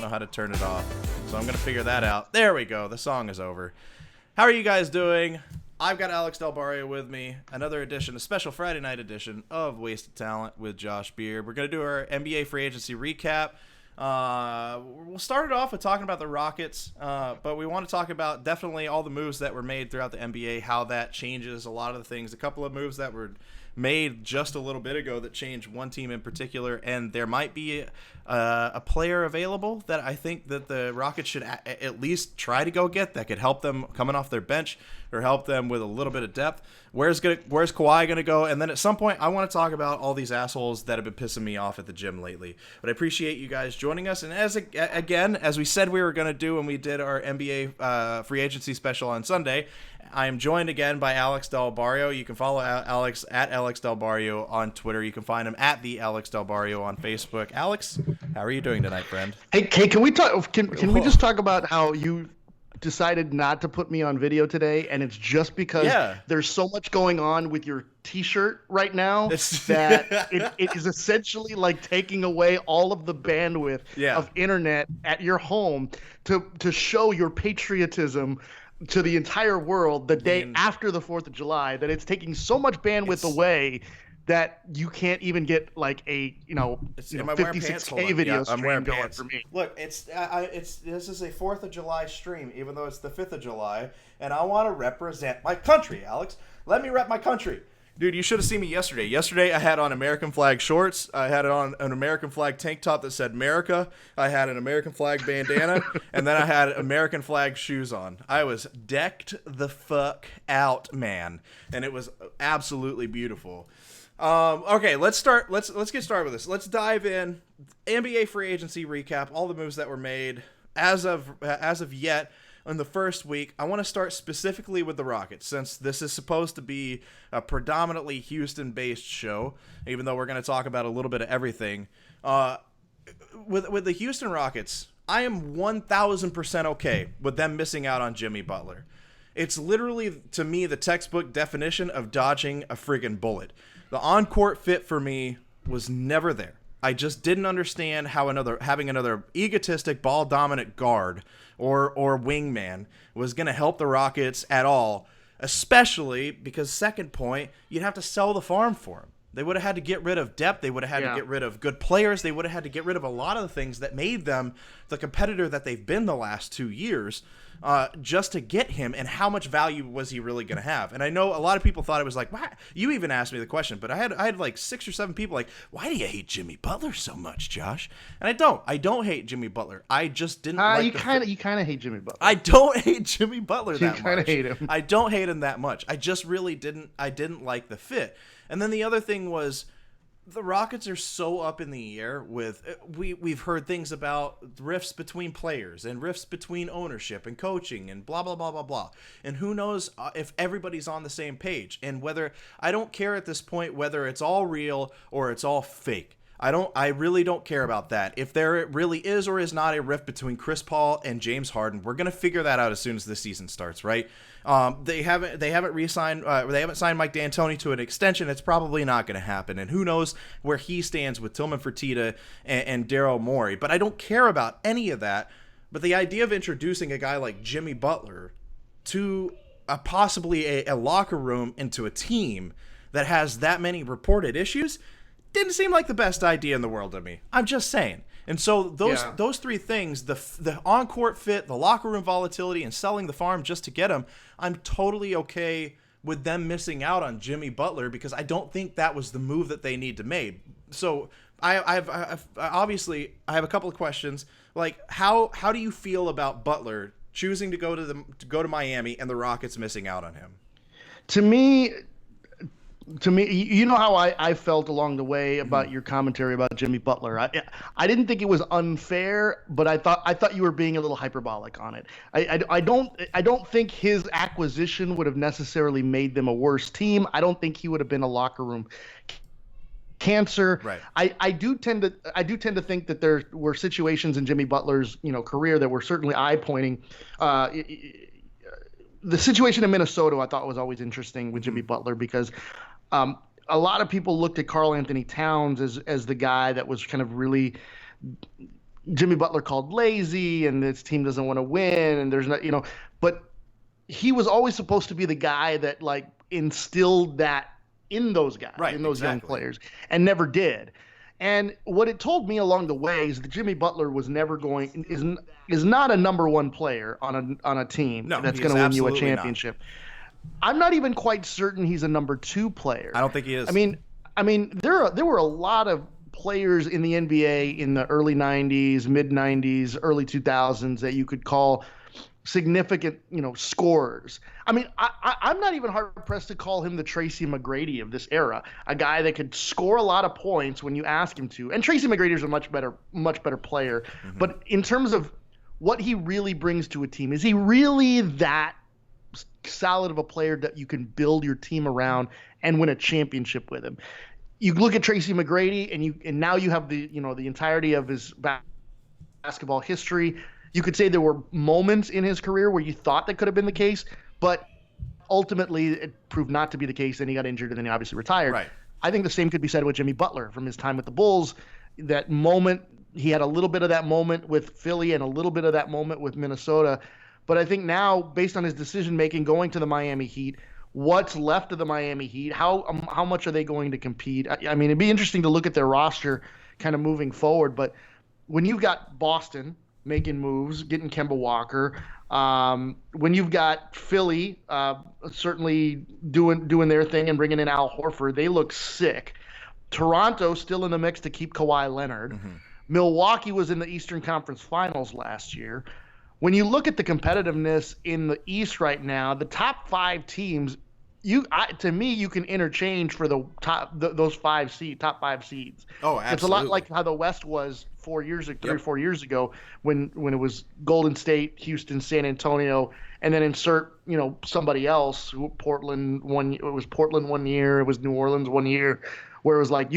don't know how to turn it off. So I'm going to figure that out. There we go. The song is over. How are you guys doing? I've got Alex Del Barrio with me. Another edition, a special Friday night edition of Wasted Talent with Josh Beard. We're going to do our NBA free agency recap. We'll start it off with talking about the Rockets, but we want to talk about definitely all the moves that were made throughout the NBA, how that changes a lot of the things. A couple of moves that were made just a little bit ago that changed one team in particular, and there might be a player available that I think that the Rockets should at least try to go get that could help them coming off their bench or help them with a little bit of depth. Where's Kawhi going to go? And then at some point, I want to talk about all these assholes that have been pissing me off at the gym lately. But I appreciate you guys joining us. And as we said we were going to do when we did our NBA free agency special on Sunday, I am joined again by Alex Del Barrio. You can follow Alex at Alex Del Barrio on Twitter. You can find him at the Alex Del Barrio on Facebook. Alex, how are you doing tonight, friend? Hey, can we talk? Can we just talk about how you decided not to put me on video today, and it's just because there's so much going on with your T-shirt right now that it is essentially like taking away all of the bandwidth of internet at your home to show your patriotism to the entire world the day after the 4th of July, that it's taking so much bandwidth away that you can't even get like a 56K video stream going for me. Look, this is a 4th of July stream, even though it's the 5th of July, and I want to represent my country, Alex. Let me rep my country. Dude, you should have seen me yesterday. Yesterday, I had on American flag shorts. I had on an American flag tank top that said America. I had an American flag bandana, and then I had American flag shoes on. I was decked the fuck out, man, and it was absolutely beautiful. Okay, let's get started with this. Let's dive in. NBA free agency recap, all the moves that were made as of yet. In the first week, I want to start specifically with the Rockets, since this is supposed to be a predominantly Houston-based show, even though we're going to talk about a little bit of everything. With the Houston Rockets, I am 1,000% okay with them missing out on Jimmy Butler. It's literally, to me, the textbook definition of dodging a friggin' bullet. The on-court fit for me was never there. I just didn't understand how having another egotistic, ball-dominant guard or wingman was going to help the Rockets at all, especially because, second point, you'd have to sell the farm for him. They would have had to get rid of depth. They would have had to get rid of good players. They would have had to get rid of a lot of the things that made them the competitor that they've been the last 2 years, just to get him. And how much value was he really going to have? And I know a lot of people thought it was like, why? You even asked me the question, but I had like 6 or 7 people like, why do you hate Jimmy Butler so much, Josh? And I don't hate Jimmy Butler. I just didn't like you kind of hate Jimmy Butler. I don't hate Jimmy Butler that much. You kind of hate him. I don't hate him that much. I just really didn't like the fit. And then the other thing was, the Rockets are so up in the air with we've heard things about rifts between players and rifts between ownership and coaching and blah blah blah blah blah. And who knows if everybody's on the same page, and whether I don't care at this point whether it's all real or it's all fake. I really don't care about that. If there really is or is not a rift between Chris Paul and James Harden, we're gonna figure that out as soon as the season starts, right? They haven't re-signed. They haven't signed Mike D'Antoni to an extension. It's probably not going to happen, and who knows where he stands with Tillman Fertitta and Daryl Morey. But I don't care about any of that. But the idea of introducing a guy like Jimmy Butler to possibly a locker room into a team that has that many reported issues didn't seem like the best idea in the world to me. I'm just saying. And so those three things, the on-court fit, the locker room volatility, and selling the farm just to get him, I'm totally okay with them missing out on Jimmy Butler, because I don't think that was the move that they need to make. So I've obviously I have a couple of questions. Like, how do you feel about Butler choosing to go to Miami and the Rockets missing out on him? To me, you know how I felt along the way about your commentary about Jimmy Butler. I didn't think it was unfair, but I thought you were being a little hyperbolic on it. I don't think his acquisition would have necessarily made them a worse team. I don't think he would have been a locker room cancer. Right. I do tend to think that there were situations in Jimmy Butler's career that were certainly eye-pointing. The situation in Minnesota I thought was always interesting with Jimmy Butler, because a lot of people looked at Karl Anthony Towns as the guy that was kind of really Jimmy Butler called lazy and this team doesn't want to win and there's not, but he was always supposed to be the guy that like instilled that in those guys, in those young players, and never did. And what it told me along the way is that Jimmy Butler was never is not a number one player on a team that's going to win you a championship. Not. I'm not even quite certain he's a number two player. I don't think he is. I mean, there were a lot of players in the NBA in the early 90s, mid 90s, early 2000s that you could call significant, scorers. I mean, I'm not even hard pressed to call him the Tracy McGrady of this era, a guy that could score a lot of points when you ask him to. And Tracy McGrady is a much better player. Mm-hmm. But in terms of what he really brings to a team, is he really that solid of a player that you can build your team around and win a championship with him? You look at Tracy McGrady, and now you have the entirety of his basketball history. You could say there were moments in his career where you thought that could have been the case, but ultimately it proved not to be the case. Then he got injured, and then he obviously retired. Right. I think the same could be said with Jimmy Butler from his time with the Bulls. That moment, he had a little bit of that moment with Philly and a little bit of that moment with Minnesota. But I think now, based on his decision-making going to the Miami Heat, what's left of the Miami Heat, how much are they going to compete? I mean, it'd be interesting to look at their roster kind of moving forward. But when you've got Boston making moves, getting Kemba Walker, when you've got Philly certainly doing their thing and bringing in Al Horford, they look sick. Toronto still in the mix to keep Kawhi Leonard. Mm-hmm. Milwaukee was in the Eastern Conference Finals last year. When you look at the competitiveness in the East right now, the top five teams, to me, you can interchange for the top those top five seeds. Oh, absolutely. It's a lot like how the West was 4 years ago, 3 or 4 years ago, when it was Golden State, Houston, San Antonio, and then insert somebody else. Portland it was Portland 1 year, it was New Orleans 1 year, where it was like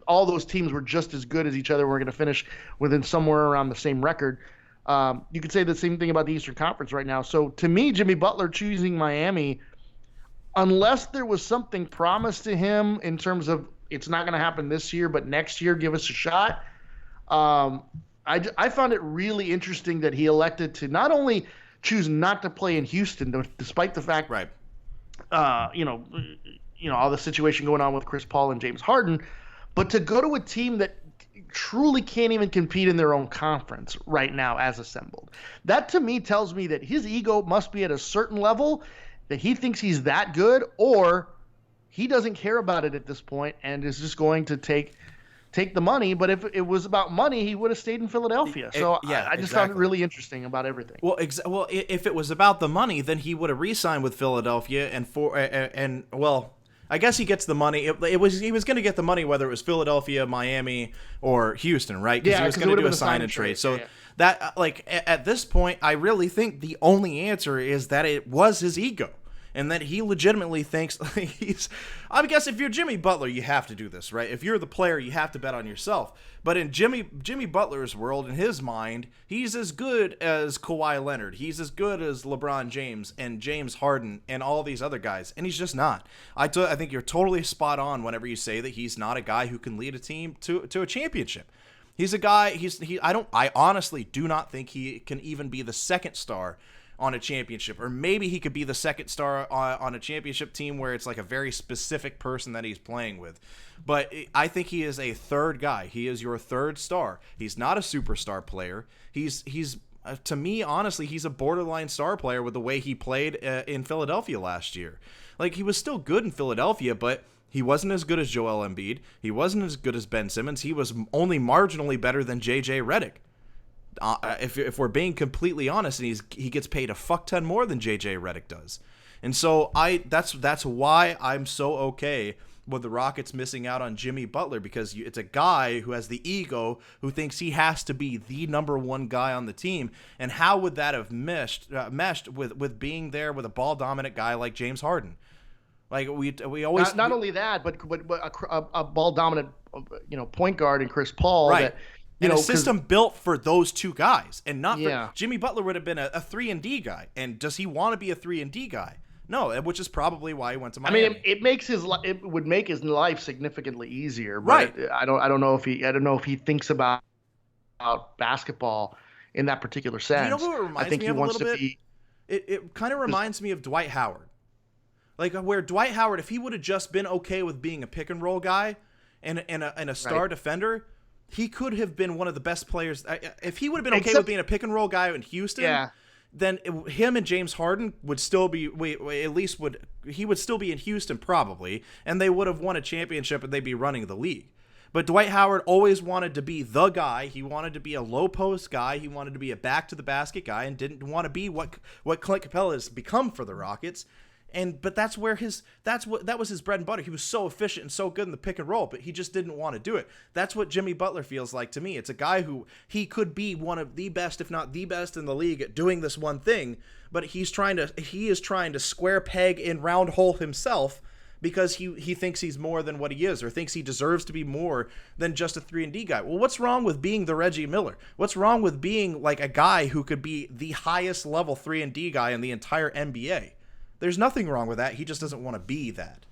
all those teams were just as good as each other. We're going to finish within somewhere around the same record. You could say the same thing about the Eastern Conference right now. So to me, Jimmy Butler choosing Miami, unless there was something promised to him in terms of it's not going to happen this year, but next year, give us a shot. I found it really interesting that he elected to not only choose not to play in Houston, despite the fact, right, all the situation going on with Chris Paul and James Harden, but to go to a team that truly can't even compete in their own conference right now as assembled. That to me tells me that his ego must be at a certain level, that he thinks he's that good, or he doesn't care about it at this point and is just going to take the money. But if it was about money, he would have stayed in Philadelphia. So I just found it really interesting about everything. Well, if it was about the money, then he would have re-signed with Philadelphia, and I guess he gets the money. He was going to get the money whether it was Philadelphia, Miami, or Houston, right? Because he was going to do a sign and trade. So that, at this point, I really think the only answer is that it was his ego, and that he legitimately thinks I guess if you're Jimmy Butler, you have to do this, right? If you're the player, you have to bet on yourself. But in Jimmy Butler's world, in his mind, he's as good as Kawhi Leonard. He's as good as LeBron James and James Harden and all these other guys, and he's just not. I think you're totally spot on whenever you say that he's not a guy who can lead a team to a championship. He's a guy. I honestly do not think he can even be the second star on a championship, or maybe he could be the second star on a championship team where it's like a very specific person that he's playing with. But I think he is a third guy. He is your third star. He's not a superstar player. He's to me, honestly, he's a borderline star player with the way he played in Philadelphia last year. Like, he was still good in Philadelphia, but he wasn't as good as Joel Embiid. He wasn't as good as Ben Simmons. He was only marginally better than J.J. Redick. If we're being completely honest, and he gets paid a fuck ton more than J.J. Redick does. And so that's why I'm so okay with the Rockets missing out on Jimmy Butler, because it's a guy who has the ego, who thinks he has to be the number one guy on the team. And how would that have meshed with being there with a ball dominant guy like James Harden? Like we always not only that, but a ball dominant point guard in Chris Paul, right? And a system built for those two guys, and not for Jimmy Butler would have been a 3-and-D guy. And does he want to be a 3-and-D guy? No, which is probably why he went to Miami. I mean, it would make his life significantly easier. But right. I don't know if he thinks about basketball in that particular Do you know sense. who it I reminds think me he of a wants little to bit? be. It kind of reminds me of Dwight Howard. Like where Dwight Howard, if he would have just been okay with being a pick and roll guy and a star defender, he could have been one of the best players. If he would have been okay with being a pick and roll guy in Houston, then him and James Harden would still be he would still be in Houston probably, and they would have won a championship and they'd be running the league. But Dwight Howard always wanted to be the guy. He wanted to be a low post guy. He wanted to be a back to the basket guy, and didn't want to be what Clint Capella has become for the Rockets. But that was his bread and butter. He was so efficient and so good in the pick and roll, but he just didn't want to do it. That's what Jimmy Butler feels like to me. It's a guy who he could be one of the best, if not the best in the league at doing this one thing, but he is trying to square peg in round hole himself because he thinks he's more than what he is, or thinks he deserves to be more than just a 3-and-D guy. Well, what's wrong with being the Reggie Miller? What's wrong with being like a guy who could be the highest level 3-and-D guy in the entire NBA? There's nothing wrong with that. He just doesn't want to be that.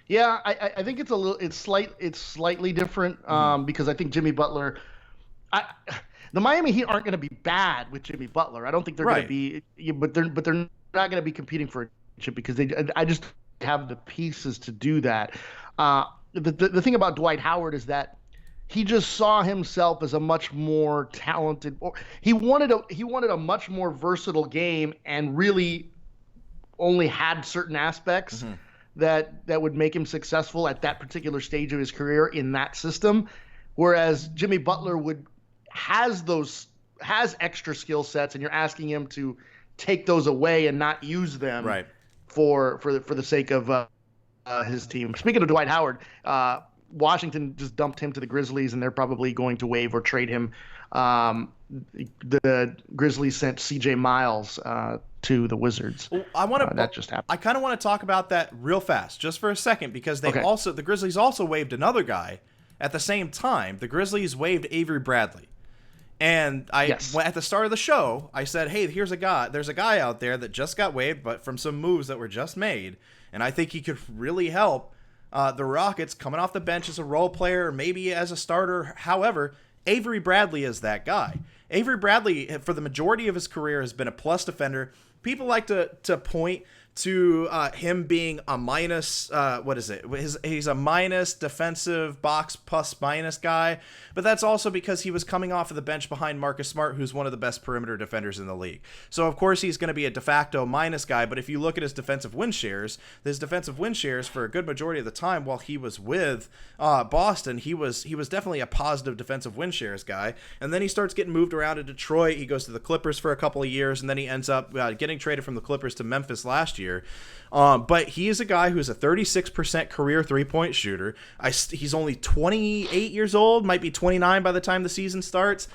Yeah, I think it's slightly different because I think Jimmy Butler, the Miami Heat aren't going to be bad with Jimmy Butler. I don't think they're going to be, but they're not going to be competing for a chip because I just have the pieces to do that. The thing about Dwight Howard is that he just saw himself as a much more talented. He wanted a much more versatile game and really only had certain aspects that would make him successful at that particular stage of his career in that system, whereas Jimmy Butler has extra skill sets, and you're asking him to take those away and not use them for the sake of his team. Speaking of Dwight Howard, Washington just dumped him to the Grizzlies, and they're probably going to waive or trade him. The Grizzlies sent C.J. Miles to the Wizards. Well, that just happened. I kind of want to talk about that real fast, just for a second, because the Grizzlies also waived another guy at the same time. The Grizzlies waived Avery Bradley. And at the start of the show, I said, hey, there's a guy out there that just got waived, but from some moves that were just made, and I think he could really help the Rockets coming off the bench as a role player, maybe as a starter. However, Avery Bradley is that guy. Avery Bradley, for the majority of his career, has been a plus defender. People like to point to him being a minus, he's a minus defensive box plus minus guy, but that's also because he was coming off of the bench behind Marcus Smart, who's one of the best perimeter defenders in the league. So of course he's going to be a de facto minus guy, but if you look at his defensive win shares for a good majority of the time while he was with Boston, he was definitely a positive defensive win shares guy, and then he starts getting moved around to Detroit. He goes to the Clippers for a couple of years, and then he ends up getting traded from the Clippers to Memphis last year. But he is a guy who's a 36% career three-point shooter. He's only 28 years old, might be 29 by the time the season starts.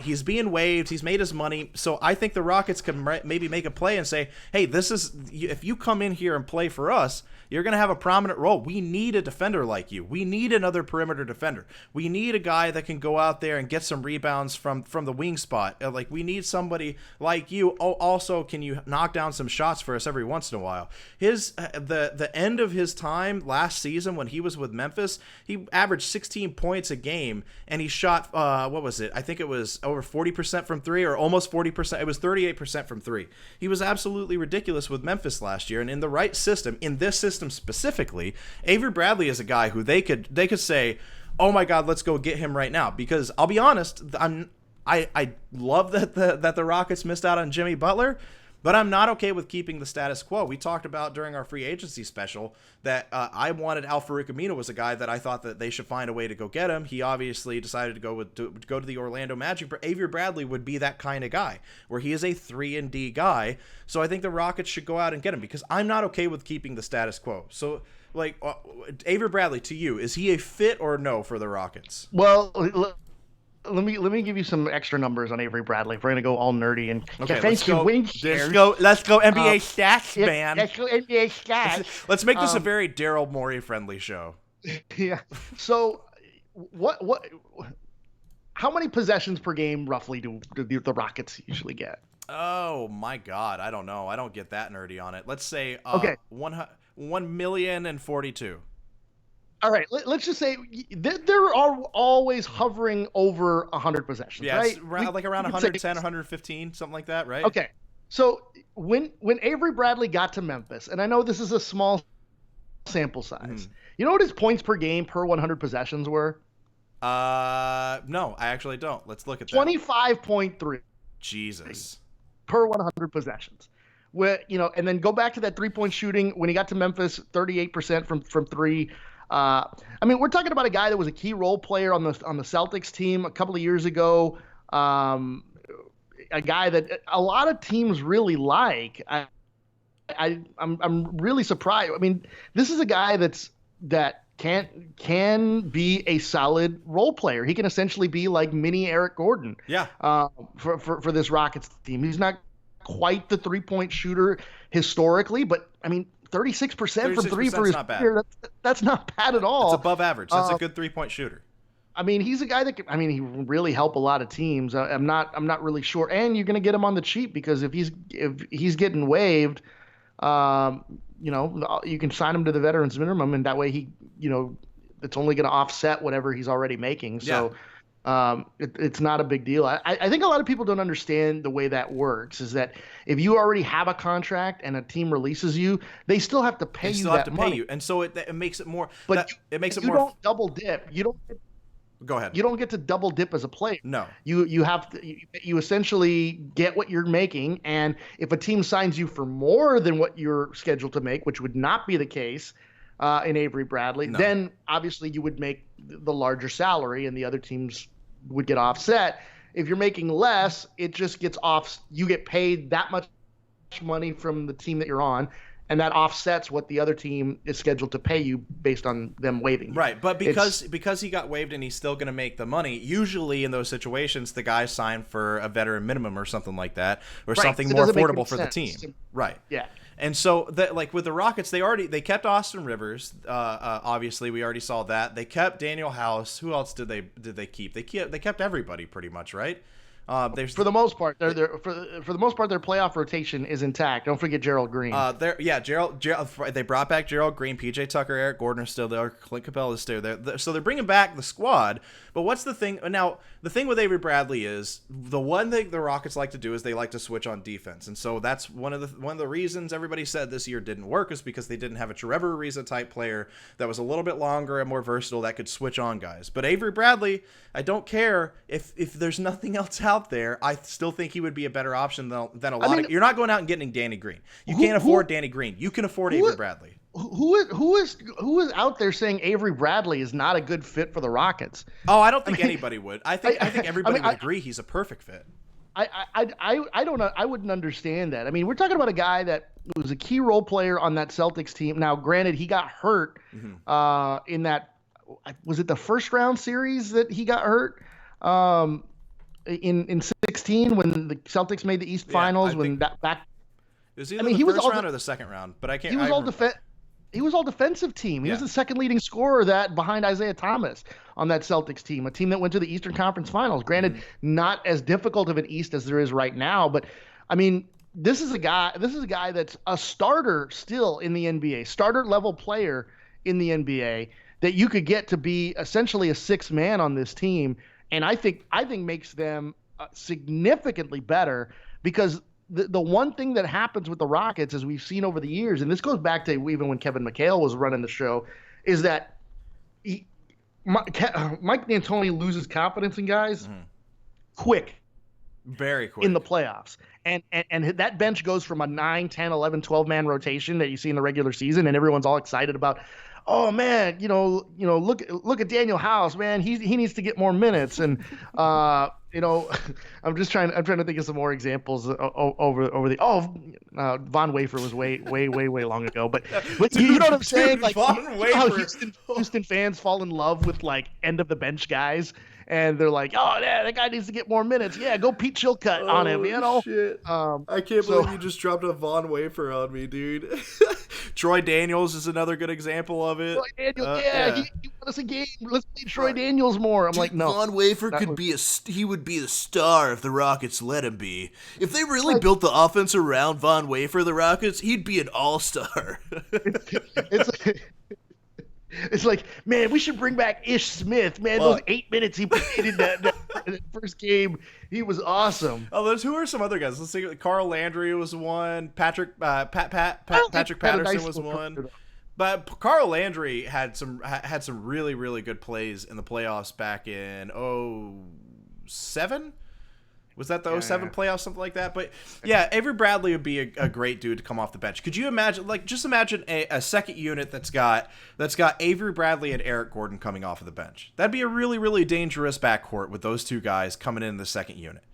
He's being waived. He's made his money. So I think the Rockets can maybe make a play and say, hey, if you come in here and play for us, you're going to have a prominent role. We need a defender like you. We need another perimeter defender. We need a guy that can go out there and get some rebounds from the wing spot. Like, we need somebody like you. Oh, also, can you knock down some shots for us every once in a while? The end of his time last season when he was with Memphis, he averaged 16 points a game, and he shot, I think it was over 40% from three, or almost 40%. It was 38% from three. He was absolutely ridiculous with Memphis last year, and in the right system, in this system specifically, Avery Bradley is a guy who they could say, oh my God, let's go get him right now. Because I'll be honest, I love that the Rockets missed out on Jimmy Butler, but I'm not okay with keeping the status quo. We talked about during our free agency special that I wanted Al-Farouq Aminu was a guy that I thought that they should find a way to go get him. He obviously decided to go to the Orlando Magic, but Avery Bradley would be that kind of guy where he is a 3-and-D guy. So I think the Rockets should go out and get him because I'm not okay with keeping the status quo. So, like, Avery Bradley, to you, is he a fit or no for the Rockets? Well, let me give you some extra numbers on Avery Bradley. If we're gonna go all nerdy and let's go NBA stats, man. Let's go NBA stats. Let's make this a very Daryl Morey friendly show. Yeah. So, what? How many possessions per game roughly do the Rockets usually get? Oh my God, I don't know. I don't get that nerdy on it. Let's say 1,042,000. All right, let's just say they're always hovering over 100 possessions, yeah, right? Like around 110, 115, something like that, right? Okay. So when Avery Bradley got to Memphis, and I know this is a small sample size, you know what his points per game per 100 possessions were? No, I actually don't. Let's look at that. 25.3. Jesus. Per 100 possessions. And then go back to that 3-point shooting when he got to Memphis, 38% from three. I mean, we're talking about a guy that was a key role player on the Celtics team a couple of years ago. A guy that a lot of teams really like. I'm really surprised. I mean, this is a guy that can be a solid role player. He can essentially be like mini Eric Gordon. Yeah. For this Rockets team, he's not quite the 3-point shooter historically, but I mean, 36% from three for his career. That's not bad at all. It's above average. That's a good 3-point shooter. I mean, he's a guy that he really help a lot of teams. I'm not really sure. And you're going to get him on the cheap because if he's getting waived, you can sign him to the veterans minimum, and that way it's only going to offset whatever he's already making. So it's not a big deal. I think a lot of people don't understand the way that works, is that if you already have a contract and a team releases you, they still have to pay you that money. And so it makes it more. But it makes it you more. Don't double dip. Go ahead. You don't get to double dip as a player. No. You have to. You essentially get what you're making, and if a team signs you for more than what you're scheduled to make, which would not be the case in Avery Bradley, then obviously you would make the larger salary, and the other teams would get offset. If you're making less, it just gets off. You get paid that much money from the team that you're on, and that offsets what the other team is scheduled to pay you based on them waiving. Right, but because he got waived and he's still going to make the money, usually in those situations, the guy signed for a veteran minimum or something like that, or something more affordable for the team. Right. Yeah. And so, with the Rockets, they kept Austin Rivers. Obviously, we already saw that. They kept Daniel House. Who else did they keep? They kept everybody pretty much, right? For the most part, for the most part, their playoff rotation is intact. Don't forget Gerald Green. Gerald. They brought back Gerald Green, PJ Tucker, Eric Gordon are still there, Clint Capella is still there. So they're bringing back the squad. But what's the thing now? The thing with Avery Bradley is the one thing the Rockets like to do is they like to switch on defense, and so that's one of the reasons everybody said this year didn't work is because they didn't have a Trevor Ariza type player that was a little bit longer and more versatile that could switch on guys. But Avery Bradley, I don't care if there's nothing else out there. I still think he would be a better option than a lot of. You're not going out and getting Danny Green. You can't afford Danny Green. You can afford Avery Bradley. Who is out there saying Avery Bradley is not a good fit for the Rockets? Oh, I don't think anybody would. I think everybody would agree he's a perfect fit. I don't know. I wouldn't understand that. I mean, we're talking about a guy that was a key role player on that Celtics team. Now, granted, he got hurt in that. Was it the first round series that he got hurt? In 16 when the Celtics made the East Finals It was either the first round or the second round, but I can't. He was all defensive team. He was the second leading scorer behind Isaiah Thomas on that Celtics team, a team that went to the Eastern Conference Finals. Granted, not as difficult of an East as there is right now, but I mean, this is a guy that's a starter still in the NBA, starter level player in the NBA that you could get to be essentially a sixth man on this team, and I think makes them significantly better because. The one thing that happens with the Rockets, as we've seen over the years, and this goes back to even when Kevin McHale was running the show, is that Mike D'Antoni loses confidence in guys quick. Very quick. In the playoffs. And that bench goes from a 9, 10, 11, 12-man rotation that you see in the regular season, and everyone's all excited about, oh man, look at Daniel House, man, he needs to get more minutes, and I'm trying to think of some more examples over the Von Wafer was way long ago, but you know what I'm saying? Like how Houston fans fall in love with like end of the bench guys. And they're like, oh, yeah, that guy needs to get more minutes. Yeah, go Pete Chilcutt on him, Shit. I can't believe you just dropped a Von Wafer on me, dude. Troy Daniels is another good example of it. Troy Daniels, he won us a game. Let's play Troy Daniels more. I'm like, no. Von Wafer he would be the star if the Rockets let him be. If they really built the offense around Von Wafer, the Rockets, he'd be an all-star. It's like, man, we should bring back Ish Smith. Man, those 8 minutes he played in that first game, he was awesome. Oh, who are some other guys? Let's see. Carl Landry was one. Patrick Patterson was one. But Carl Landry had some really, really good plays in the playoffs back in 2007. Was that the 07 playoffs, something like that? But yeah, Avery Bradley would be a great dude to come off the bench. Could you imagine, just imagine a second unit that's got Avery Bradley and Eric Gordon coming off of the bench? That'd be a really, really dangerous backcourt with those two guys coming in the second unit.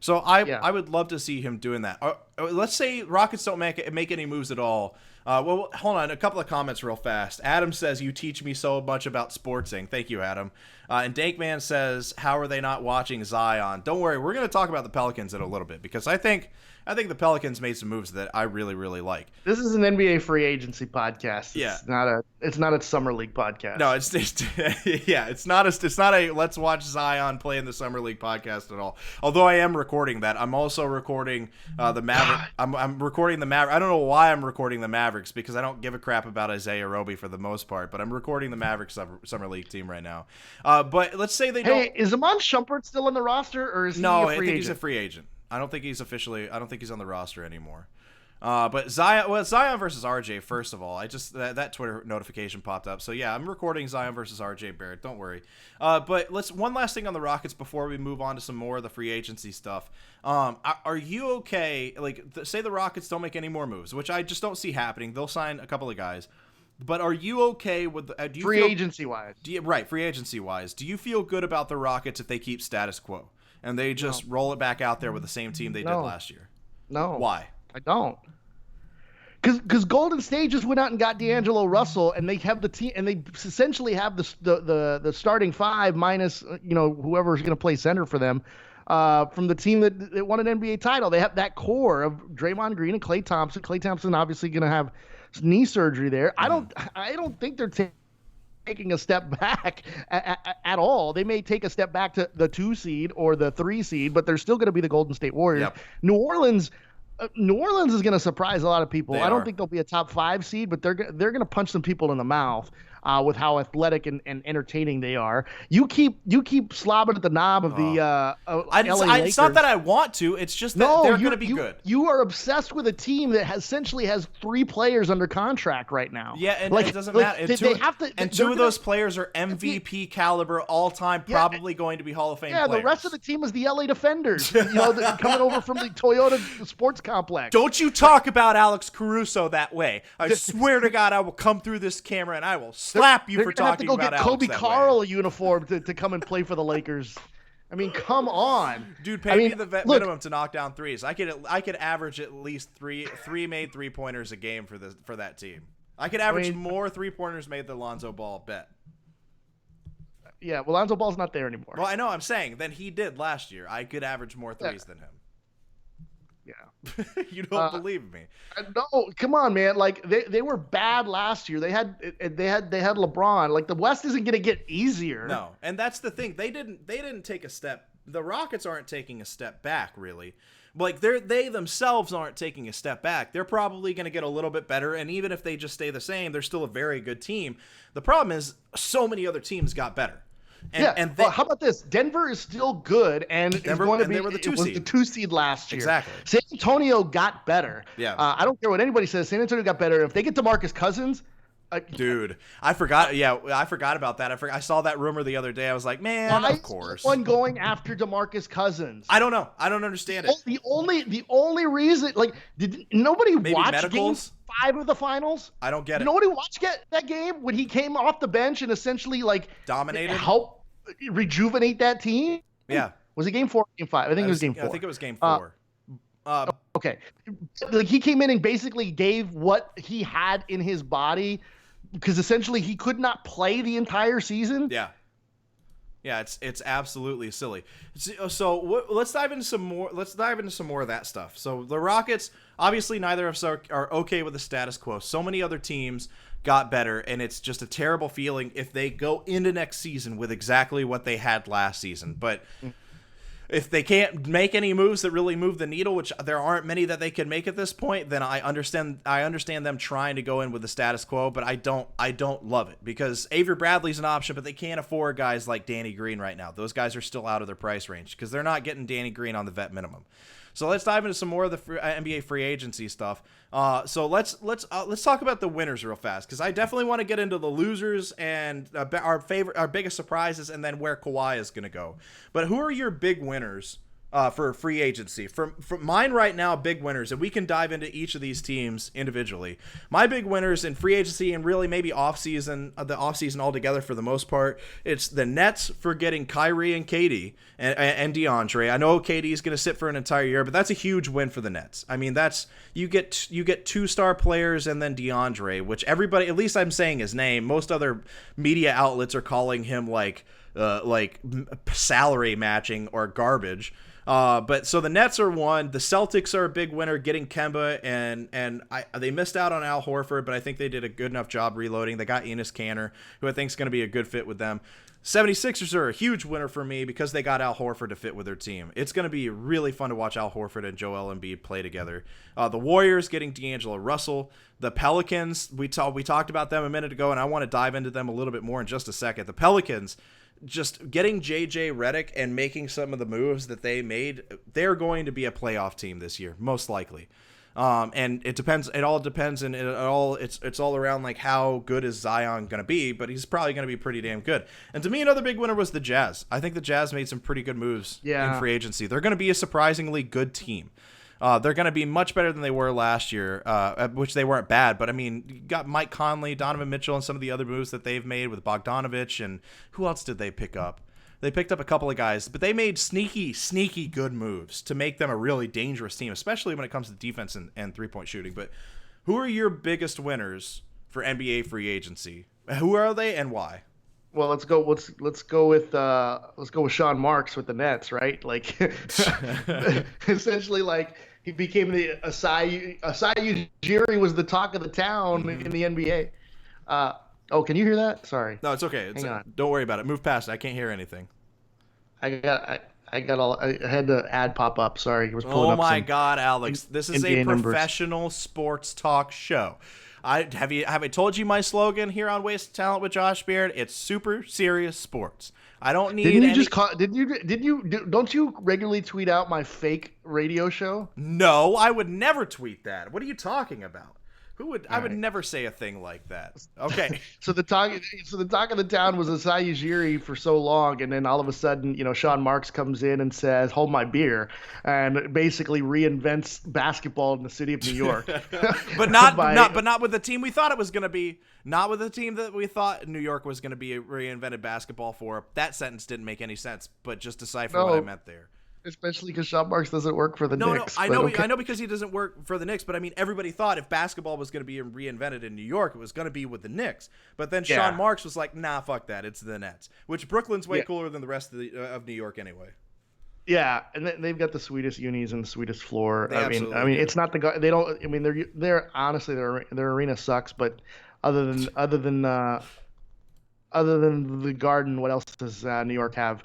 So I would love to see him doing that. Let's say Rockets don't make any moves at all. Well, hold on. A couple of comments real fast. Adam says, you teach me so much about sportsing. Thank you, Adam. And Dankman says, how are they not watching Zion? Don't worry. We're going to talk about the Pelicans in a little bit because I think the Pelicans made some moves that I really, really like. This is an NBA free agency podcast. Yeah. It's not a summer league podcast. No, it's not a let's watch Zion play in the summer league podcast at all. Although I am recording that. I'm also recording the Maverick. I'm recording the Maverick. I don't know why I'm recording the Mavericks because I don't give a crap about Isaiah Roby for the most part, but I'm recording the Mavericks summer league team right now. But let's say they don't. Hey, is Iman Shumpert still on the roster or is he a free agent? No, I think he's a free agent. I don't think he's on the roster anymore. But Zion versus RJ, first of all, that Twitter notification popped up. So yeah, I'm recording Zion versus RJ Barrett. Don't worry. But one last thing on the Rockets before we move on to some more of the free agency stuff. Are you okay? Say the Rockets don't make any more moves, which I just don't see happening. They'll sign a couple of guys. But are you okay with free agency wise? Free agency wise. Do you feel good about the Rockets if they keep status quo and they just roll it back out there with the same team they did last year? No. Why? I don't. Because Golden State just went out and got D'Angelo Russell, and they have the team, and they essentially have the starting five minus whoever's going to play center for them from the team that won an NBA title. They have that core of Draymond Green and Klay Thompson. Klay Thompson obviously going to have knee surgery there. I don't think they're taking a step back at all. They may take a step back to the 2 seed or the 3 seed, but they're still going to be the Golden State Warriors. Yep. New Orleans is going to surprise a lot of people. I don't think they'll be a top 5 seed, but they're going to punch some people in the mouth with how athletic and entertaining they are. You keep slobbing at the knob of the LA Lakers. It's not that I want to. It's just that they're going to be good. You are obsessed with a team that essentially has 3 players under contract right now. Yeah, and it doesn't matter. Two of those players are MVP caliber, all time, probably going to be Hall of Fame players. Yeah, the rest of the team is the LA Defenders, coming over from the Toyota Sports Complex. Don't you talk about Alex Caruso that way. I swear to God, I will come through this camera and I will slap you for talking about Alex that way. They're going to have to go get Kobe Carl a uniform to come and play for the Lakers. I mean, come on. Dude, pay me the minimum to knock down threes. I could average at least three made 3-pointers a game for that team. I could average more 3-pointers made than Lonzo Ball, bet. Yeah, well, Lonzo Ball's not there anymore. Well, I know, I'm saying, than he did last year. I could average more threes than him. Yeah. You don't believe me. No, come on, man. They were bad last year. They had LeBron. The West isn't going to get easier. No. And that's the thing. They didn't take a step. The Rockets aren't taking a step back, really. They themselves aren't taking a step back. They're probably going to get a little bit better, and even if they just stay the same, they're still a very good team. The problem is so many other teams got better. How about this? Denver is still good, and they were the 2 seed. The 2 seed last year. Exactly. San Antonio got better. Yeah. I don't care what anybody says. San Antonio got better. If they get DeMarcus Cousins, dude, I forgot. Yeah, I forgot about that. I saw that rumor the other day. I was like, man, of course. Why is someone going after DeMarcus Cousins? I don't know. I don't understand it. The only reason, did nobody watch medicals? Game 5 of the finals? I don't get it. Nobody watched that game when he came off the bench and essentially dominated, help rejuvenate that team? Yeah. Was it game 4 or game 5? I think it was game 4. I think it was game 4. Okay. He came in and basically gave what he had in his body because essentially he could not play the entire season. Yeah. Yeah, it's absolutely silly. So let's dive into some more. Let's dive into some more of that stuff. So the Rockets, obviously, neither of us are okay with the status quo. So many other teams got better, and it's just a terrible feeling if they go into next season with exactly what they had last season. But if they can't make any moves that really move the needle, which there aren't many that they can make at this point, then I understand them trying to go in with the status quo, but I don't love it because Avery Bradley's an option, but they can't afford guys like Danny Green right now. Those guys are still out of their price range because they're not getting Danny Green on the vet minimum. So let's dive into some more of the NBA free agency stuff. So let's talk about the winners real fast because I definitely want to get into the losers and our biggest surprises, and then where Kawhi is going to go. But who are your big winners for free agency? For mine right now, big winners, and we can dive into each of these teams individually. My big winners in free agency and really maybe the offseason altogether for the most part, it's the Nets for getting Kyrie and KD and DeAndre. I know KD is going to sit for an entire year, but that's a huge win for the Nets. I mean, that's you get 2-star players and then DeAndre, which everybody, at least I'm saying his name, most other media outlets are calling him like salary matching or garbage. But so the Nets are one. The Celtics are a big winner, getting Kemba, and they missed out on Al Horford, but I think they did a good enough job reloading. They got Enes Kanter, who I think is going to be a good fit with them. 76ers are a huge winner for me because they got Al Horford to fit with their team. It's going to be really fun to watch Al Horford and Joel Embiid play together. The Warriors getting D'Angelo Russell. The Pelicans, we talked about them a minute ago, and I want to dive into them a little bit more in just a second. The Pelicans, just getting JJ Redick and making some of the moves that they made, they're going to be a playoff team this year, most likely. And it depends. It all depends, and it's all around like how good is Zion going to be, but he's probably going to be pretty damn good. And to me, another big winner was the Jazz. I think the Jazz made some pretty good moves in free agency. They're going to be a surprisingly good team. They're going to be much better than they were last year, which they weren't bad. But, I mean, you got Mike Conley, Donovan Mitchell, and some of the other moves that they've made with Bogdanovich. And who else did they pick up? They picked up a couple of guys, but they made sneaky good moves to make them a really dangerous team, especially when it comes to defense and three-point shooting. But who are your biggest winners for NBA free agency? Who are they and why? Well, let's go with Sean Marks with the Nets, right? Like, essentially, like he became the Asai Ujiri was the talk of the town in the NBA. Oh, can you hear that? Sorry. No, it's okay. Hang on. Don't worry about it. Move past it. I can't hear anything. I had the ad pop up. Sorry, it was pulling up. Oh my God, Alex! This is a professional sports talk show. Have I told you my slogan here on Wasted Talent with Josh Beard? It's super serious sports. I don't need. Don't you regularly tweet out my fake radio show? No, I would never tweet that. What are you talking about? Who would? I would right. never say a thing like that. Okay. So the talk of the town was Asai Ujiri for so long, and then all of a sudden, Sean Marks comes in and says, "Hold my beer," and basically reinvents basketball in the city of New York. but not with the team we thought it was going to be. Not with the team that we thought New York was going to be reinvented basketball for. That sentence didn't make any sense, but just decipher what I meant there. Especially because Sean Marks doesn't work for the Knicks. I know because he doesn't work for the Knicks, but I mean, everybody thought if basketball was going to be reinvented in New York, it was going to be with the Knicks. But then Sean Marks was like, nah, fuck that. It's the Nets, which Brooklyn's way cooler than the rest of New York anyway. Yeah, and they've got the sweetest unis and the sweetest floor. I mean, it's not the they don't. I mean, they're honestly their arena sucks, but other than the Garden, what else does New York have?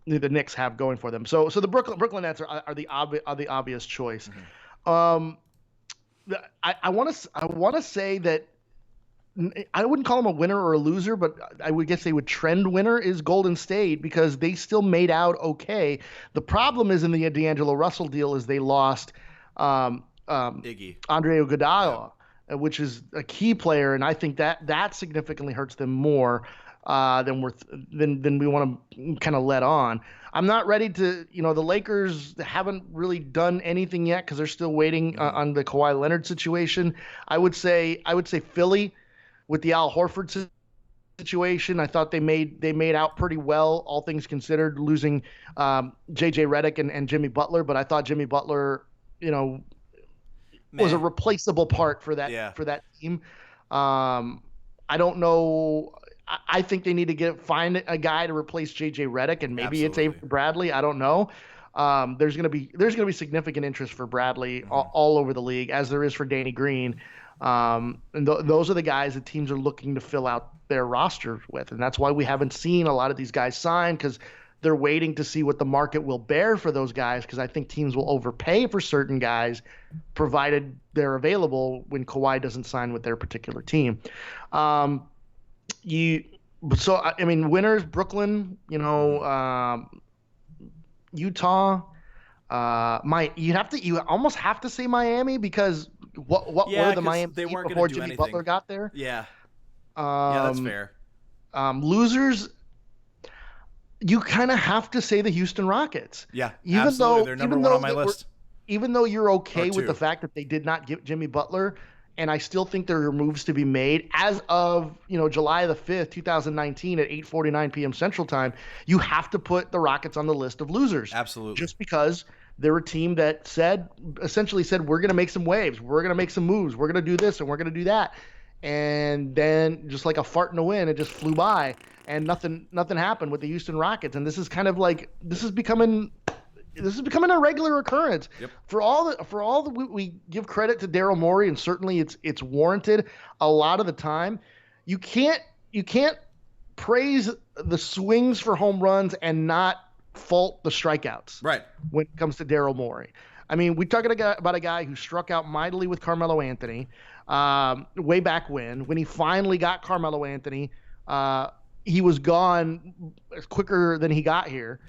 The Knicks have going for them. So the Brooklyn Nets are the obvious choice. Mm-hmm. I want to say that I wouldn't call them a winner or a loser, but I would guess they would trend winner is Golden State because they still made out okay. The problem is in the D'Angelo Russell deal is they lost Iggy. Andre Iguodala, which is a key player, and I think that significantly hurts them more than we want to kind of let on. I'm not ready to, the Lakers haven't really done anything yet because they're still waiting on the Kawhi Leonard situation. I would say Philly with the Al Horford situation. I thought they made out pretty well, all things considered, losing JJ Redick and Jimmy Butler. But I thought Jimmy Butler, was a replaceable part for that team. I don't know. I think they need to find a guy to replace JJ Redick, and maybe it's Avery Bradley. I don't know. There's gonna be significant interest for Bradley all over the league, as there is for Danny Green. And those are the guys that teams are looking to fill out their roster with, and that's why we haven't seen a lot of these guys sign because they're waiting to see what the market will bear for those guys, because I think teams will overpay for certain guys, provided they're available when Kawhi doesn't sign with their particular team. Winners, Brooklyn, Utah. You almost have to say Miami, because what were the Miami they weren't before do Jimmy anything. Butler got there? Yeah. That's fair. Losers, you kind of have to say the Houston Rockets. Yeah, absolutely. They're number one on my list. Even though you're okay with the fact that they did not get Jimmy Butler, and I still think there are moves to be made as of July the 5th, 2019 at 8:49 p.m. Central Time, you have to put the Rockets on the list of losers. Absolutely. Just because they're a team that essentially said, we're going to make some waves, we're going to make some moves, we're going to do this and we're going to do that. And then just like a fart in the wind, it just flew by, and nothing happened with the Houston Rockets. And this is kind of like, this is becoming a regular occurrence. Yep. For all that we give credit to Daryl Morey, and certainly it's warranted a lot of the time. You can't praise the swings for home runs and not fault the strikeouts. Right. When it comes to Daryl Morey. I mean, we're talking about a guy who struck out mightily with Carmelo Anthony way back when he finally got Carmelo Anthony. He was gone quicker than he got here.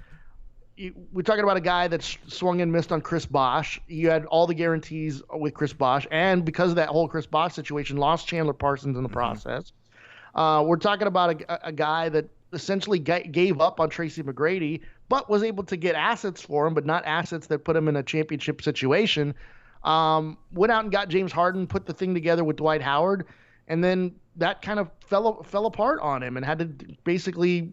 We're talking about a guy that swung and missed on Chris Bosh. You had all the guarantees with Chris Bosh, and because of that whole Chris Bosh situation, lost Chandler Parsons in the process. We're talking about a guy that essentially gave up on Tracy McGrady, but was able to get assets for him, but not assets that put him in a championship situation. Went out and got James Harden, put the thing together with Dwight Howard, and then that kind of fell apart on him, and had to basically,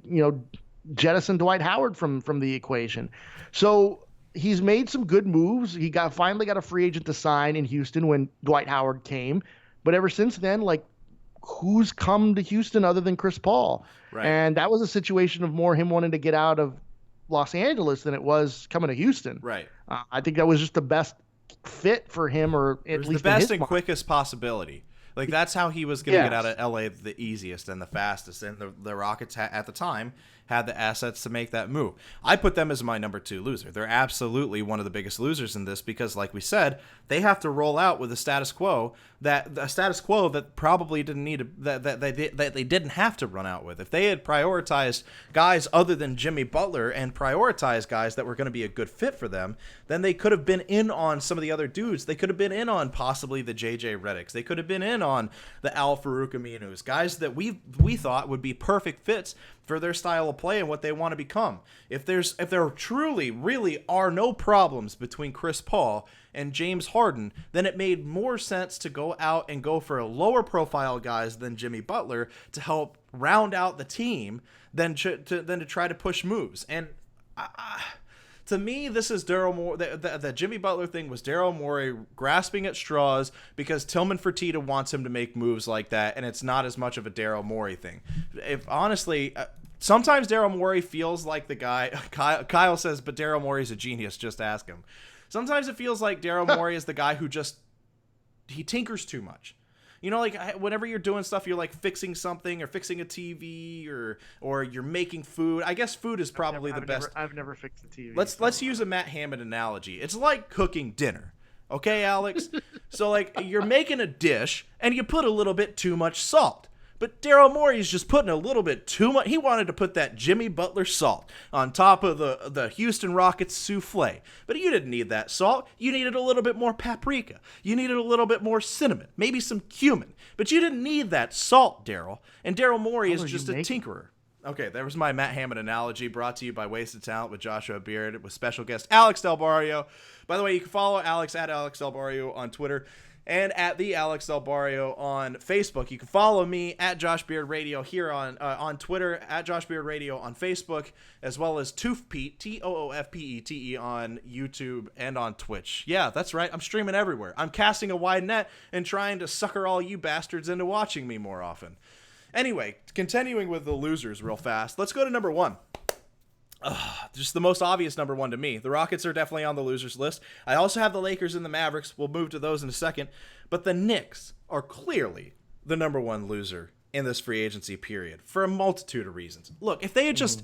jettison Dwight Howard from the equation. So he's made some good moves. He finally got a free agent to sign in Houston when Dwight Howard came. But ever since then, who's come to Houston other than Chris Paul? Right. And that was a situation of more him wanting to get out of Los Angeles than it was coming to Houston. Right. I think that was just the best fit for him, or at least the best and quickest possibility. That's how he was going to get out of LA the easiest and the fastest. And the Rockets at the time had the assets to make that move. I put them as my number 2 loser. They're absolutely one of the biggest losers in this, because, like we said, they have to roll out with a status quo that probably didn't need that they didn't have to run out with. If they had prioritized guys other than Jimmy Butler and prioritized guys that were going to be a good fit for them, then they could have been in on some of the other dudes. They could have been in on possibly the JJ Redicks. They could have been in on the Al Farouk Aminus, guys that we thought would be perfect fits for their style of play and what they want to become. If there truly, really are no problems between Chris Paul and James Harden, then it made more sense to go out and go for a lower profile guys than Jimmy Butler to help round out the team than to try to push moves. And to me, this is Daryl Morey. The Jimmy Butler thing was Daryl Morey grasping at straws because Tillman Fertitta wants him to make moves like that, and it's not as much of a Daryl Morey thing. Honestly, sometimes Daryl Morey feels like the guy. Kyle says, but Daryl Morey's a genius. Just ask him. Sometimes it feels like Daryl Morey is the guy who he tinkers too much. Whenever you're doing stuff, you're fixing something or fixing a TV or you're making food. I guess food is probably the best. I've never fixed a TV. Let's use a Matt Hammond analogy. It's like cooking dinner. Okay, Alex? So you're making a dish and you put a little bit too much salt. But Daryl Morey's just putting a little bit too much. He wanted to put that Jimmy Butler salt on top of the Houston Rockets souffle. But you didn't need that salt. You needed a little bit more paprika. You needed a little bit more cinnamon, maybe some cumin. But you didn't need that salt, Daryl. And Daryl Morey is just a tinkerer. Okay, that was my Matt Hammond analogy, brought to you by Wasted Talent with Joshua Beard with special guest Alex Del Barrio. By the way, you can follow Alex at Alex Del Barrio on Twitter and at the Alex Del Barrio on Facebook. You can follow me at Josh Beard Radio here on Twitter, at Josh Beard Radio on Facebook, as well as Toofpete, TOOFPETE on YouTube and on Twitch. Yeah, that's right. I'm streaming everywhere. I'm casting a wide net and trying to sucker all you bastards into watching me more often. Anyway, continuing with the losers real fast, let's go to number 1. Just the most obvious number 1 to me. The Rockets are definitely on the losers list. I also have the Lakers and the Mavericks. We'll move to those in a second. But the Knicks are clearly the number 1 loser in this free agency period for a multitude of reasons. Look, if they had just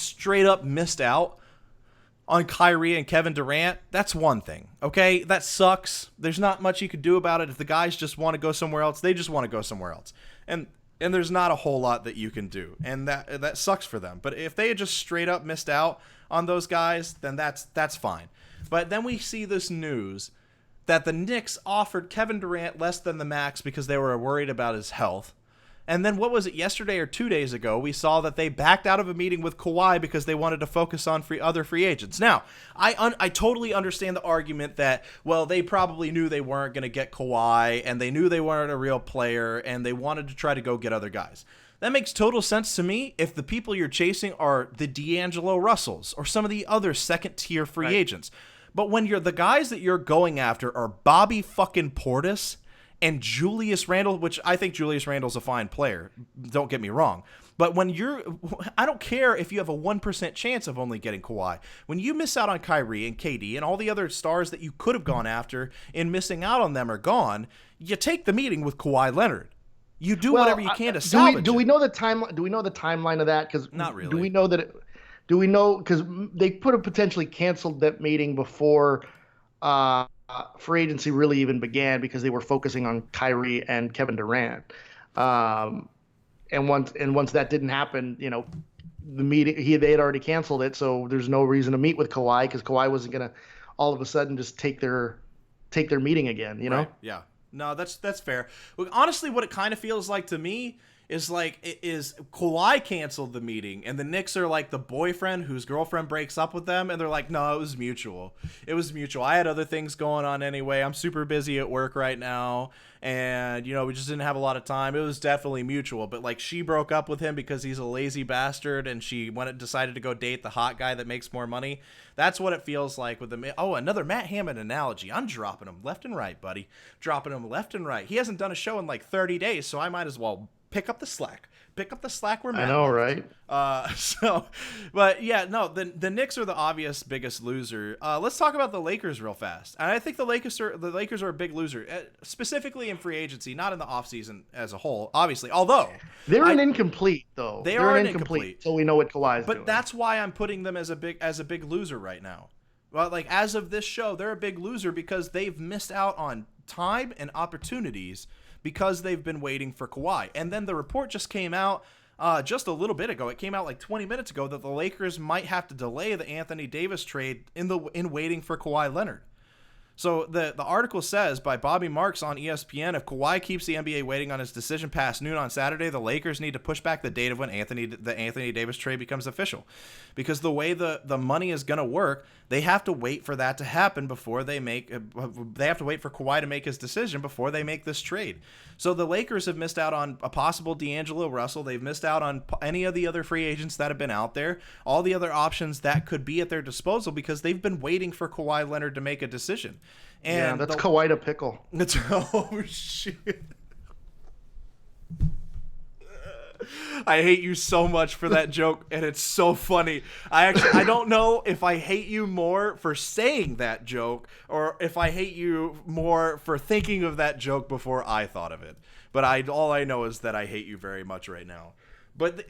straight up missed out on Kyrie and Kevin Durant, that's one thing. Okay, that sucks. There's not much you could do about it. If the guys just want to go somewhere else, they just want to go somewhere else. And there's not a whole lot that you can do. And that sucks for them. But if they had just straight up missed out on those guys, then that's fine. But then we see this news that the Knicks offered Kevin Durant less than the max because they were worried about his health. And then what was it, yesterday or 2 days ago, we saw that they backed out of a meeting with Kawhi because they wanted to focus on other free agents. Now, I totally understand the argument that, well, they probably knew they weren't going to get Kawhi, and they knew they weren't a real player, and they wanted to try to go get other guys. That makes total sense to me if the people you're chasing are the D'Angelo Russells or some of the other second-tier free agents. But when the guys that you're going after are Bobby fucking Portis and Julius Randle, which I think Julius Randle's a fine player, don't get me wrong. But I don't care if you have a 1% chance of only getting Kawhi. When you miss out on Kyrie and KD and all the other stars that you could have gone after and missing out on them are gone, you take the meeting with Kawhi Leonard. You do whatever you can to salvage do we know the timeline of that? Because not really. Do we know that? Do we know, because they could have potentially canceled that meeting before free agency really even began because they were focusing on Kyrie and Kevin Durant. And once that didn't happen, the meeting they had already canceled it, so there's no reason to meet with Kawhi because Kawhi wasn't gonna all of a sudden just take their meeting again. Right. Yeah. No, that's fair. Look, honestly, what it kind of feels like to me is Kawhi canceled the meeting, and the Knicks are like the boyfriend whose girlfriend breaks up with them, and they're like, no, it was mutual. It was mutual. I had other things going on anyway. I'm super busy at work right now, and, we just didn't have a lot of time. It was definitely mutual, but, she broke up with him because he's a lazy bastard, and she decided to go date the hot guy that makes more money. That's what it feels like with the... Oh, another Matt Hammond analogy. I'm dropping him left and right, buddy. Dropping him left and right. He hasn't done a show in, 30 days, so I might as well... Pick up the slack where Matt I know, left. Right? But yeah, no, the Knicks are the obvious biggest loser. Let's talk about the Lakers real fast. And I think the Lakers are a big loser, specifically in free agency, not in the offseason as a whole, obviously. Although they're an incomplete, though. They're an incomplete. So we know what Kawhi's doing. But that's why I'm putting them as a big loser right now. Well, as of this show, they're a big loser because they've missed out on time and opportunities because they've been waiting for Kawhi. And then the report just came out just a little bit ago. It came out 20 minutes ago that the Lakers might have to delay the Anthony Davis trade in waiting for Kawhi Leonard. So the article says by Bobby Marks on ESPN, if Kawhi keeps the NBA waiting on his decision past noon on Saturday, the Lakers need to push back the date of when the Anthony Davis trade becomes official. Because the way the money is going to work, they have to wait for that to happen before they have to wait for Kawhi to make his decision before they make this trade. So the Lakers have missed out on a possible D'Angelo Russell. They've missed out on any of the other free agents that have been out there, all the other options that could be at their disposal because they've been waiting for Kawhi Leonard to make a decision. And that's Kawhi to pickle. Oh, shit. I hate you so much for that joke, and it's so funny. I don't know if I hate you more for saying that joke or if I hate you more for thinking of that joke before I thought of it. But all I know is that I hate you very much right now. But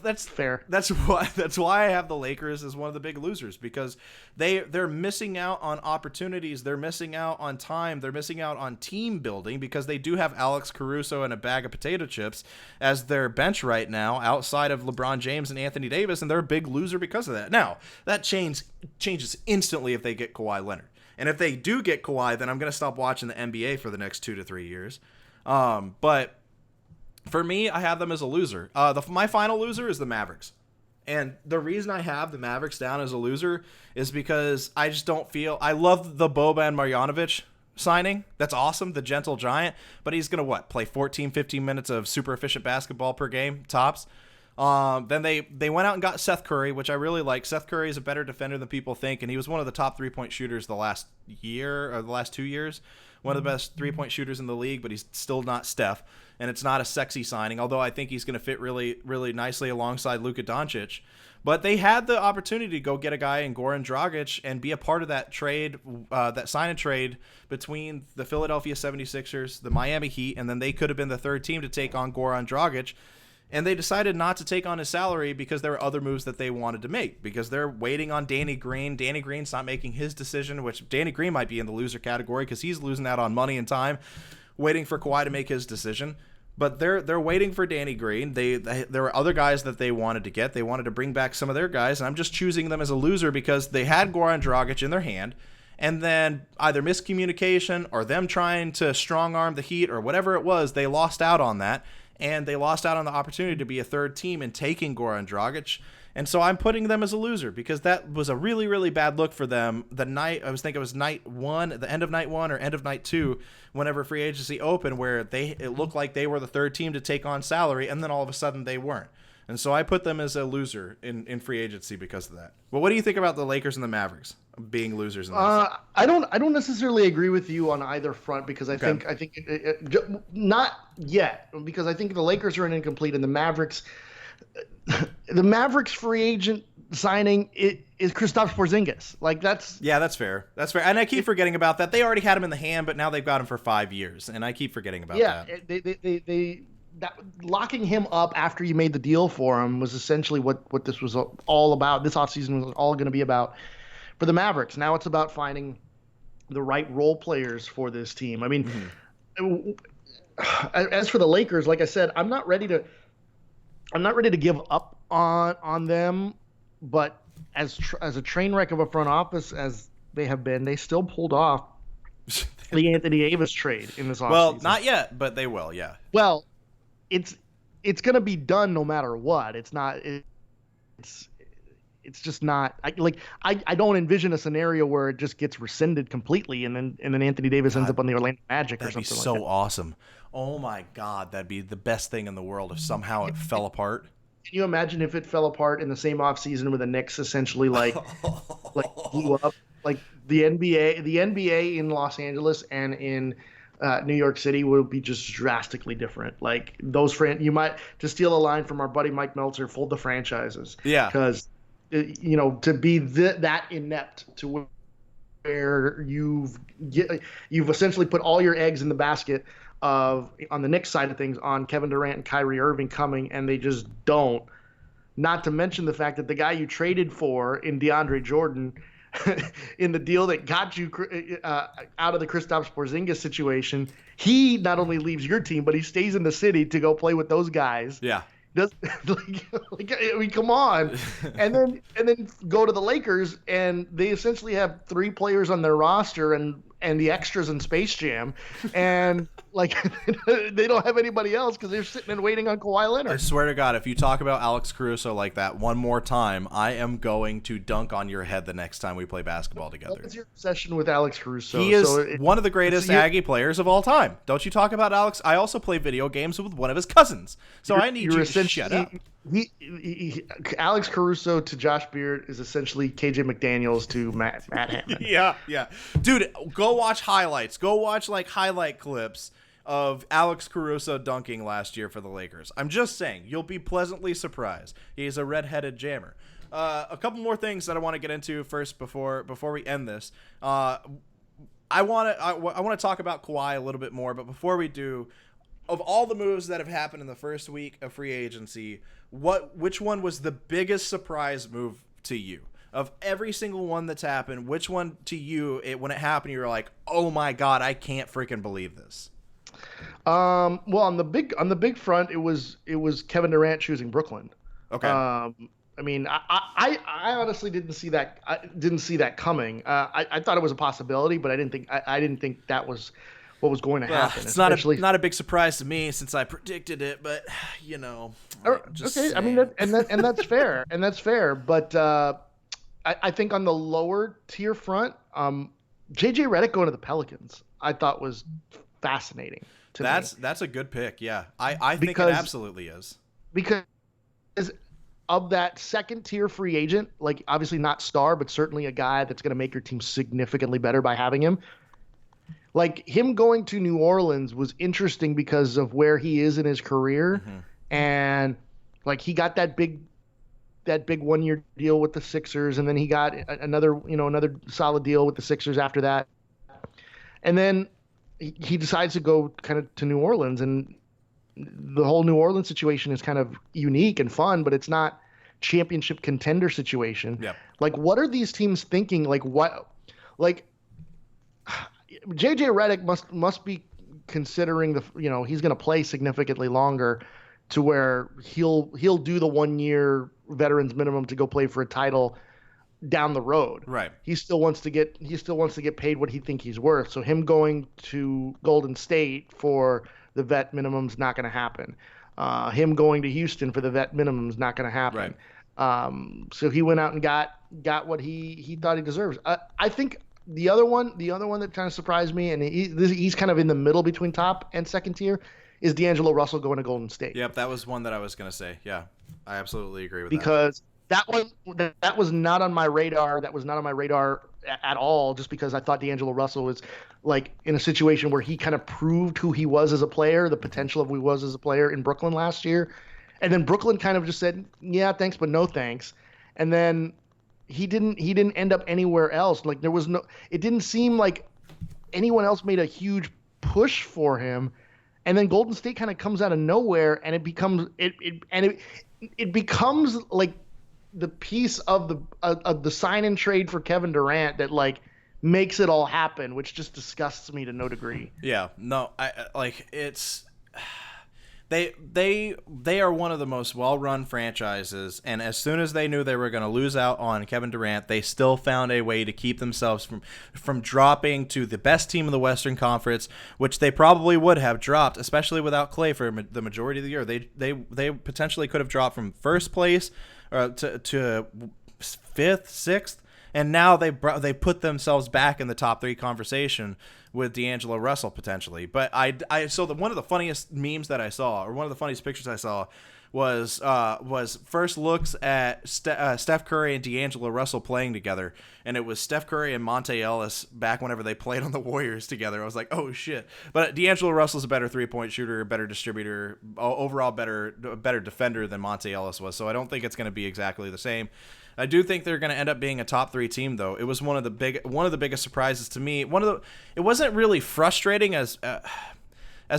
that's fair. That's why I have the Lakers as one of the big losers because they're missing out on opportunities. They're missing out on time. They're missing out on team building because they do have Alex Caruso and a bag of potato chips as their bench right now outside of LeBron James and Anthony Davis, and they're a big loser because of that. Now, that changes instantly if they get Kawhi Leonard. And if they do get Kawhi, then I'm going to stop watching the NBA for the next 2 to 3 years. But for me, I have them as a loser. My final loser is the Mavericks. And the reason I have the Mavericks down as a loser is because I just don't feel... I love the Boban Marjanovic signing. That's awesome, the gentle giant. But he's going to, play 14, 15 minutes of super efficient basketball per game, tops. Then they went out and got Seth Curry, which I really like. Seth Curry is a better defender than people think, and he was one of the top three-point shooters the last 2 years. One of the best three-point shooters in the league, but he's still not Steph. And it's not a sexy signing, although I think he's going to fit really, really nicely alongside Luka Doncic. But they had the opportunity to go get a guy in Goran Dragic and be a part of that trade, that sign and trade between the Philadelphia 76ers, the Miami Heat, and then they could have been the third team to take on Goran Dragic. And they decided not to take on his salary because there were other moves that they wanted to make, because they're waiting on Danny Green. Danny Green's not making his decision, which Danny Green might be in the loser category because he's losing out on money and time, waiting for Kawhi to make his decision. But they're waiting for Danny Green. There were other guys that they wanted to get. They wanted to bring back some of their guys, and I'm just choosing them as a loser because they had Goran Dragic in their hand, and then either miscommunication or them trying to strong-arm the Heat or whatever it was, they lost out on that. And they lost out on the opportunity to be a third team in taking Goran Dragic. And so I'm putting them as a loser because that was a really, really bad look for them. The night, I was thinking it was night one, the end of night one or end of night two, whenever free agency opened, where it looked like they were the third team to take on salary, and then all of a sudden they weren't. And so I put them as a loser in free agency because of that. Well, what do you think about the Lakers and the Mavericks being losers in this? I don't necessarily agree with you on either front because I think not yet, because I think the Lakers are an incomplete and the Mavericks free agent signing is Kristaps Porzingis. Like that's fair. That's fair. And I keep forgetting about that. They already had him in the hand, but now they've got him for 5 years, and I keep forgetting about that. They locking him up after you made the deal for him was essentially what this was all about. This offseason was all going to be about for the Mavericks. Now it's about finding the right role players for this team. I mean, as for the Lakers, like I said, I'm not ready to give up on them, but as a train wreck of a front office as they have been, they still pulled off the Anthony Davis trade in this offseason. Well, not yet, but they will, yeah. Well, it's going to be done no matter what. It's just not I don't envision a scenario where it just gets rescinded completely and then Anthony Davis ends up on the Orlando Magic or something like that. That'd be so awesome. Oh my God, that'd be the best thing in the world if somehow it fell apart. Can you imagine if it fell apart in the same offseason where the Knicks essentially like blew up? Like the NBA in Los Angeles and in New York City will be just drastically different. Like you might, to steal a line from our buddy Mike Meltzer, fold the franchises. Yeah. Because to be that inept to where you've essentially put all your eggs in the basket on the Knicks side of things on Kevin Durant and Kyrie Irving coming, and they just don't. Not to mention the fact that the guy you traded for in DeAndre Jordan in the deal that got you out of the Kristaps Porzingis situation, he not only leaves your team, but he stays in the city to go play with those guys. Yeah. I mean, come on. And then go to the Lakers, and they essentially have 3 players on their roster and the extras in Space Jam, and they don't have anybody else because they're sitting and waiting on Kawhi Leonard. I swear to God, if you talk about Alex Caruso like that one more time, I am going to dunk on your head the next time we play basketball together. What's your obsession with Alex Caruso? He is one of the greatest Aggie players of all time. Don't you talk about Alex? I also play video games with one of his cousins, so I need you to shut up. Alex Caruso to Josh Beard is essentially KJ McDaniels to Matt Hammond. Yeah. Dude, go watch highlights. Go watch highlight clips of Alex Caruso dunking last year for the Lakers. I'm just saying, you'll be pleasantly surprised. He's a redheaded jammer. A couple more things that I want to get into first before we end this. I want to talk about Kawhi a little bit more, but before we do, of all the moves that have happened in the first week of free agency, which one was the biggest surprise move to you? Of every single one that's happened, which one to you, when it happened, you were like, "Oh my God, I can't freaking believe this." Well, on the big front, it was Kevin Durant choosing Brooklyn. Okay. I mean, I honestly didn't see that. I didn't see that coming. I thought it was a possibility, but I didn't think that was what was going to happen. It's not a big surprise to me since I predicted it, but okay. Saying. I mean, and that's fair, and that's fair. But I think on the lower tier front, JJ Redick going to the Pelicans, I thought was fascinating to me. That's a good pick. Yeah, I think it absolutely is, because of that second tier free agent, like obviously not star, but certainly a guy that's going to make your team significantly better by having him. Like him going to New Orleans was interesting because of where he is in his career, and like he got that big that big 1-year deal with the Sixers, and then he got another solid deal with the Sixers after that. And then he decides to go kind of to New Orleans, and the whole New Orleans situation is kind of unique and fun, but it's not championship contender situation. Yep. Like, what are these teams thinking? Like, what? Like, JJ Redick must be considering he's going to play significantly longer, to where he'll do the 1-year veterans minimum to go play for a title down the road. Right. He still wants to get paid what he thinks he's worth. So him going to Golden State for the vet minimum is not going to happen. Him going to Houston for the vet minimum is not going to happen. Right. So he went out and got what he thought he deserves. I think the other one that kind of surprised me, and he's kind of in the middle between top and second tier, is D'Angelo Russell going to Golden State. Yep, that was one that I was going to say. Yeah, I absolutely agree with that. Because that was not on my radar. That was not on my radar at all, just because I thought D'Angelo Russell was like in a situation where he kind of proved who he was as a player, the potential of who he was as a player in Brooklyn last year. And then Brooklyn kind of just said, yeah, thanks, but no thanks. And then he didn't end up anywhere else. Like, it didn't seem like anyone else made a huge push for him. And then Golden State kind of comes out of nowhere, and it becomes like the piece of the sign and trade for Kevin Durant that like makes it all happen, which just disgusts me to no degree. Yeah, no, They are one of the most well-run franchises, and as soon as they knew they were going to lose out on Kevin Durant, they still found a way to keep themselves from dropping to the best team in the Western Conference, which they probably would have dropped, especially without Klay for the majority of the year. They potentially could have dropped from first place to fifth, sixth, and now they put themselves back in the top 3 conversation with D'Angelo Russell potentially. But one of the funniest memes that I saw, or one of the funniest pictures I saw, was first looks at Steph Curry and D'Angelo Russell playing together, and it was Steph Curry and Monte Ellis back whenever they played on the Warriors together. I was like, oh shit! But D'Angelo Russell's a better 3-point shooter, a better distributor, overall better defender than Monte Ellis was. So I don't think it's going to be exactly the same. I do think they're going to end up being a top 3 team, though. It was one of the biggest surprises to me. It wasn't really frustrating as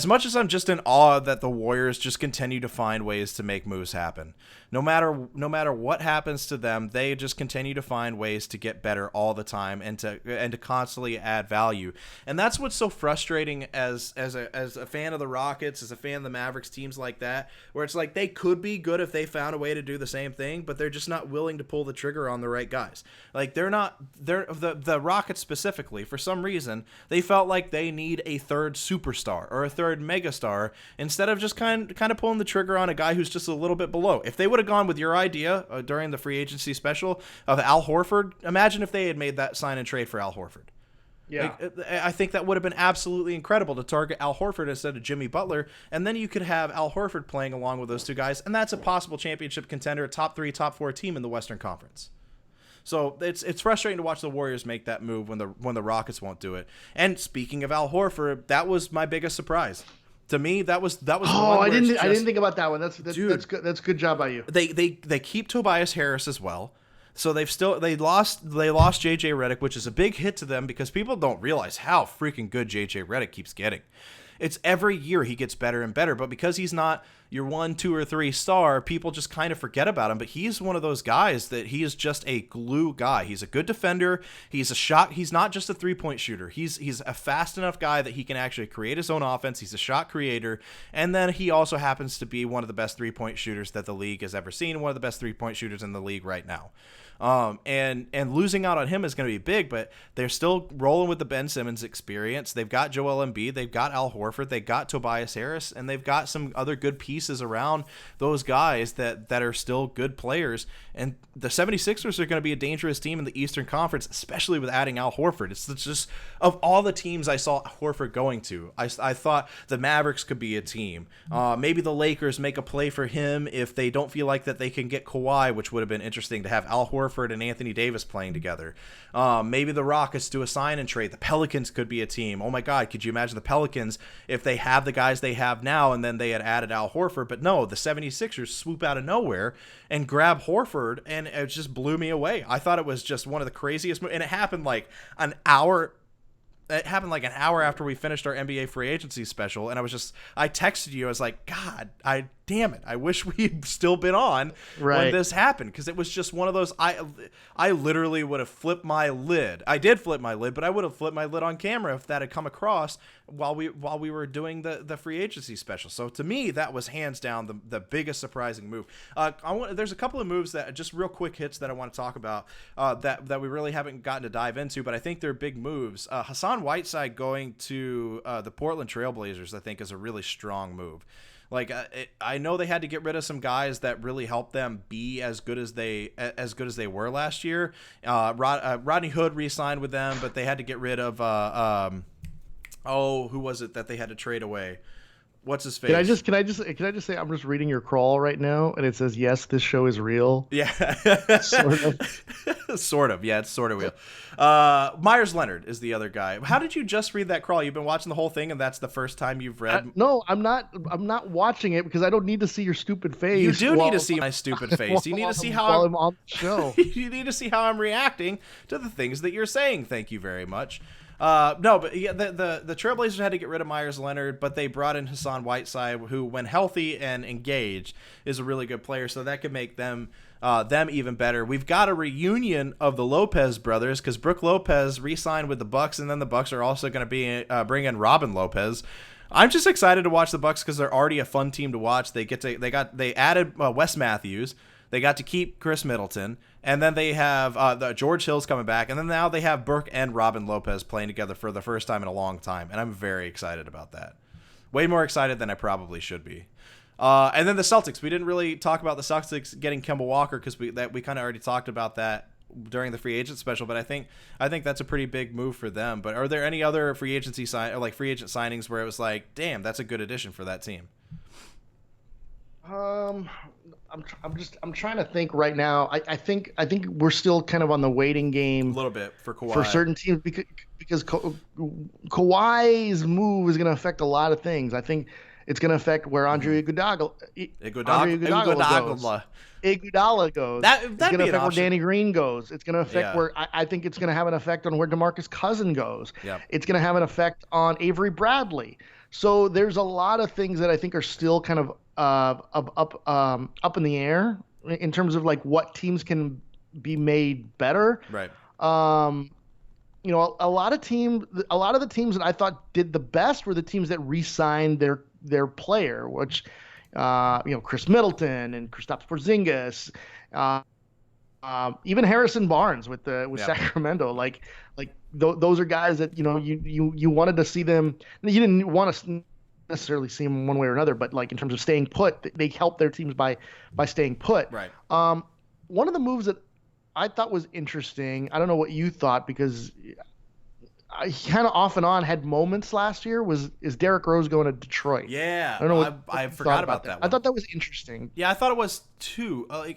much as I'm just in awe that the Warriors just continue to find ways to make moves happen. No matter what happens to them, they just continue to find ways to get better all the time and to constantly add value. And that's what's so frustrating as a fan of the Rockets, as a fan of the Mavericks, teams like that, where it's like they could be good if they found a way to do the same thing, but they're just not willing to pull the trigger on the right guys. Like the Rockets specifically, for some reason, they felt like they need a third superstar or a third megastar instead of just kind of pulling the trigger on a guy who's just a little bit below. If they would have gone with your idea during the free agency special of Al Horford, imagine if they had made that sign and trade for Al Horford. Yeah, I think that would have been absolutely incredible to target Al Horford instead of Jimmy Butler, and then you could have Al Horford playing along with those two guys, and that's a possible championship contender, a top 3, top 4 team in the Western Conference. So it's frustrating to watch the Warriors make that move when the Rockets won't do it. And speaking of Al Horford, that was my biggest surprise. To me, that was. Oh, I didn't think about that one. That's good. That's good job by you. They keep Tobias Harris as well. So they lost JJ Redick, which is a big hit to them because people don't realize how freaking good JJ Redick keeps getting. It's every year he gets better and better, but because he's not your 1, 2, or 3 star, people just kind of forget about him. But he's one of those guys that he is just a glue guy. He's a good defender. He's not just a 3-point shooter. He's a fast enough guy that he can actually create his own offense. He's a shot creator. And then he also happens to be one of the best 3-point shooters that the league has ever seen, one of the best 3-point shooters in the league right now. And losing out on him is going to be big, but they're still rolling with the Ben Simmons experience. They've got Joel Embiid, they've got Al Horford, they've got Tobias Harris, and they've got some other good pieces around those guys that are still good players. And the 76ers are going to be a dangerous team in the Eastern Conference, especially with adding Al Horford. It's just, of all the teams I saw Horford going to, I thought the Mavericks could be a team. Maybe the Lakers make a play for him if they don't feel like that they can get Kawhi, which would have been interesting to have Al Horford and Anthony Davis playing together. Maybe the Rockets do a sign and trade. The Pelicans could be a team. Oh my God, could you imagine the Pelicans if they have the guys they have now and then they had added Al Horford? Horford. But no, the 76ers swoop out of nowhere and grab Horford, and it just blew me away. I thought it was just one of the craziest moves, and it happened like an hour. It happened like an hour after we finished our NBA free agency special, and I texted you. I was like, God, damn it. I wish we'd still been on when this happened, because it was just one of those. I literally would have flipped my lid. I did flip my lid, but I would have flipped my lid on camera if that had come across while we were doing the free agency special. So to me, that was hands down the biggest surprising move. There's a couple of moves that just real quick hits that I want to talk about that we really haven't gotten to dive into, but I think they're big moves. Hassan Whiteside going to the Portland Trailblazers, I think, is a really strong move. Like I know they had to get rid of some guys that really helped them be as good as they were last year. Rodney Hood re-signed with them, but they had to get rid of who was it that they had to trade away? What's his face? Can I just say I'm just reading your crawl right now, and it says, yes, this show is real. Yeah. Sort of. Sort of. Yeah, it's sort of real. Myers Leonard is the other guy. How did you just read that crawl? You've been watching the whole thing, and that's the first time you've read? No, I'm not watching it because I don't need to see your stupid face. You do need to see my stupid face. You need to see how I'm on the show. You need to see how I'm reacting to the things that you're saying. Thank you very much. No, but yeah, the Trailblazers had to get rid of Myers Leonard, but they brought in Hassan Whiteside, who, when healthy and engaged, is a really good player. So that could make them even better. We've got a reunion of the Lopez brothers, because Brook Lopez re-signed with the Bucks, and then the Bucks are also going to be bring in Robin Lopez. I'm just excited to watch the Bucks because they're already a fun team to watch. They added Wes Matthews. They got to keep Chris Middleton, and then they have George Hill's coming back, and then now they have Burke and Robin Lopez playing together for the first time in a long time, and I'm very excited about that. Way more excited than I probably should be. And then the Celtics. We didn't really talk about the Celtics getting Kemba Walker because we kind of already talked about that during the free agent special, but I think that's a pretty big move for them. But are there any other free agent signings where it was like, damn, that's a good addition for that team? I'm trying to think right now. I think we're still kind of on the waiting game a little bit for Kawhi, for certain teams, because Kawhi's move is going to affect a lot of things. I think it's going to affect where Andre Iguodala goes. It's going to affect where Danny Green goes. It's going to affect where I think it's going to have an effect on where DeMarcus Cousins goes. Yep. It's going to have an effect on Avery Bradley. So there's a lot of things that I think are still kind of up in the air in terms of like what teams can be made better. Right. You know, a lot of the teams that I thought did the best were the teams that re-signed their player, which Chris Middleton and Kristaps Porzingis, even Harrison Barnes with Sacramento. Like those are guys that you wanted to see them. You didn't want to necessarily see them one way or another, but like in terms of staying put, they helped their teams by staying put. Right. One of the moves that I thought was interesting, I don't know what you thought, because I kind of off and on had moments last year, is Derrick Rose going to Detroit. Yeah. I don't know I forgot about that one. I thought that was interesting. Yeah, I thought it was too. I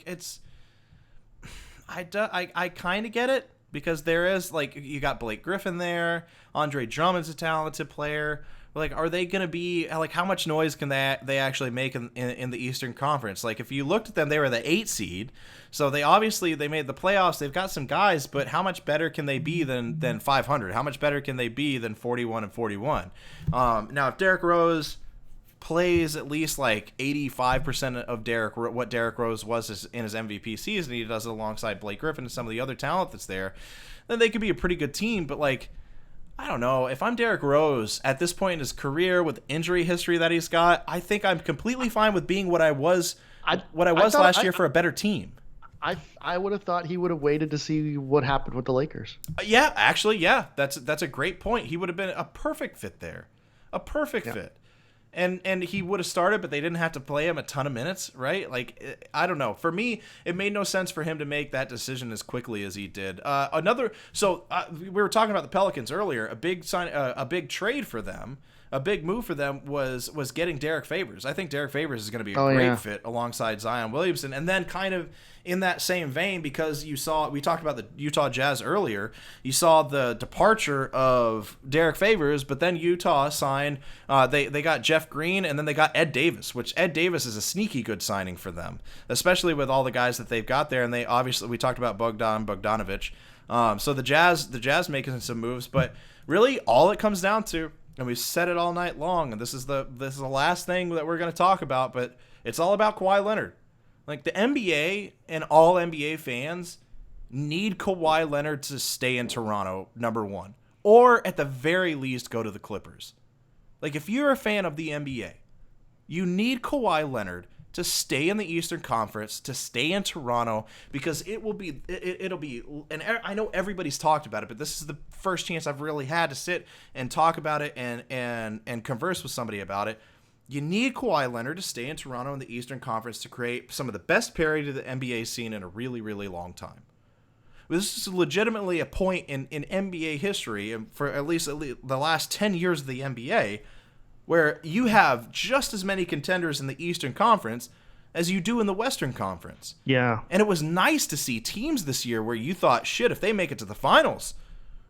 kind of get it, because there is, like, you got Blake Griffin there, Andre Drummond's a talented player. Like, are they going to be, like, how much noise can they actually make in the Eastern Conference? Like, if you looked at them, they were the 8 seed. So they made the playoffs. They've got some guys, but how much better can they be than 500? How much better can they be than 41-41? Now, if Derrick Rose plays at least like 85% of what Derrick Rose was in his MVP season, he does it alongside Blake Griffin and some of the other talent that's there, then they could be a pretty good team. But, like, I don't know. If I'm Derrick Rose at this point in his career with injury history that he's got, I think I'm completely fine with being what I was last year for a better team. I would have thought he would have waited to see what happened with the Lakers. Yeah, actually, yeah. That's a great point. He would have been a perfect fit there. A perfect fit. And he would have started, but they didn't have to play him a ton of minutes, right? Like, I don't know. For me, it made no sense for him to make that decision as quickly as he did. We were talking about the Pelicans earlier. A big trade for them a big move for them was getting Derek Favors. I think Derek Favors is going to be a great fit alongside Zion Williamson. And then kind of in that same vein, because we talked about the Utah Jazz earlier, you saw the departure of Derek Favors, but then Utah signed, they got Jeff Green, and then they got Ed Davis, which Ed Davis is a sneaky good signing for them, especially with all the guys that they've got there. And they obviously, we talked about Bogdanovic. So the Jazz making some moves, but really all it comes down to, and we've said it all night long, and this is the last thing that we're going to talk about, but it's all about Kawhi Leonard. Like, the NBA and all NBA fans need Kawhi Leonard to stay in Toronto, number one, or at the very least go to the Clippers. Like, if you're a fan of the NBA, you need Kawhi Leonard to stay in the Eastern Conference, to stay in Toronto, because it'll be, and I know everybody's talked about it, but this is the first chance I've really had to sit and talk about it and converse with somebody about it. You need Kawhi Leonard to stay in Toronto in the Eastern Conference to create some of the best parity to the NBA scene in a really, really long time. This is legitimately a point in NBA history, and for at least the last 10 years of the NBA, where you have just as many contenders in the Eastern Conference as you do in the Western Conference. Yeah. And it was nice to see teams this year where you thought, shit, if they make it to the finals,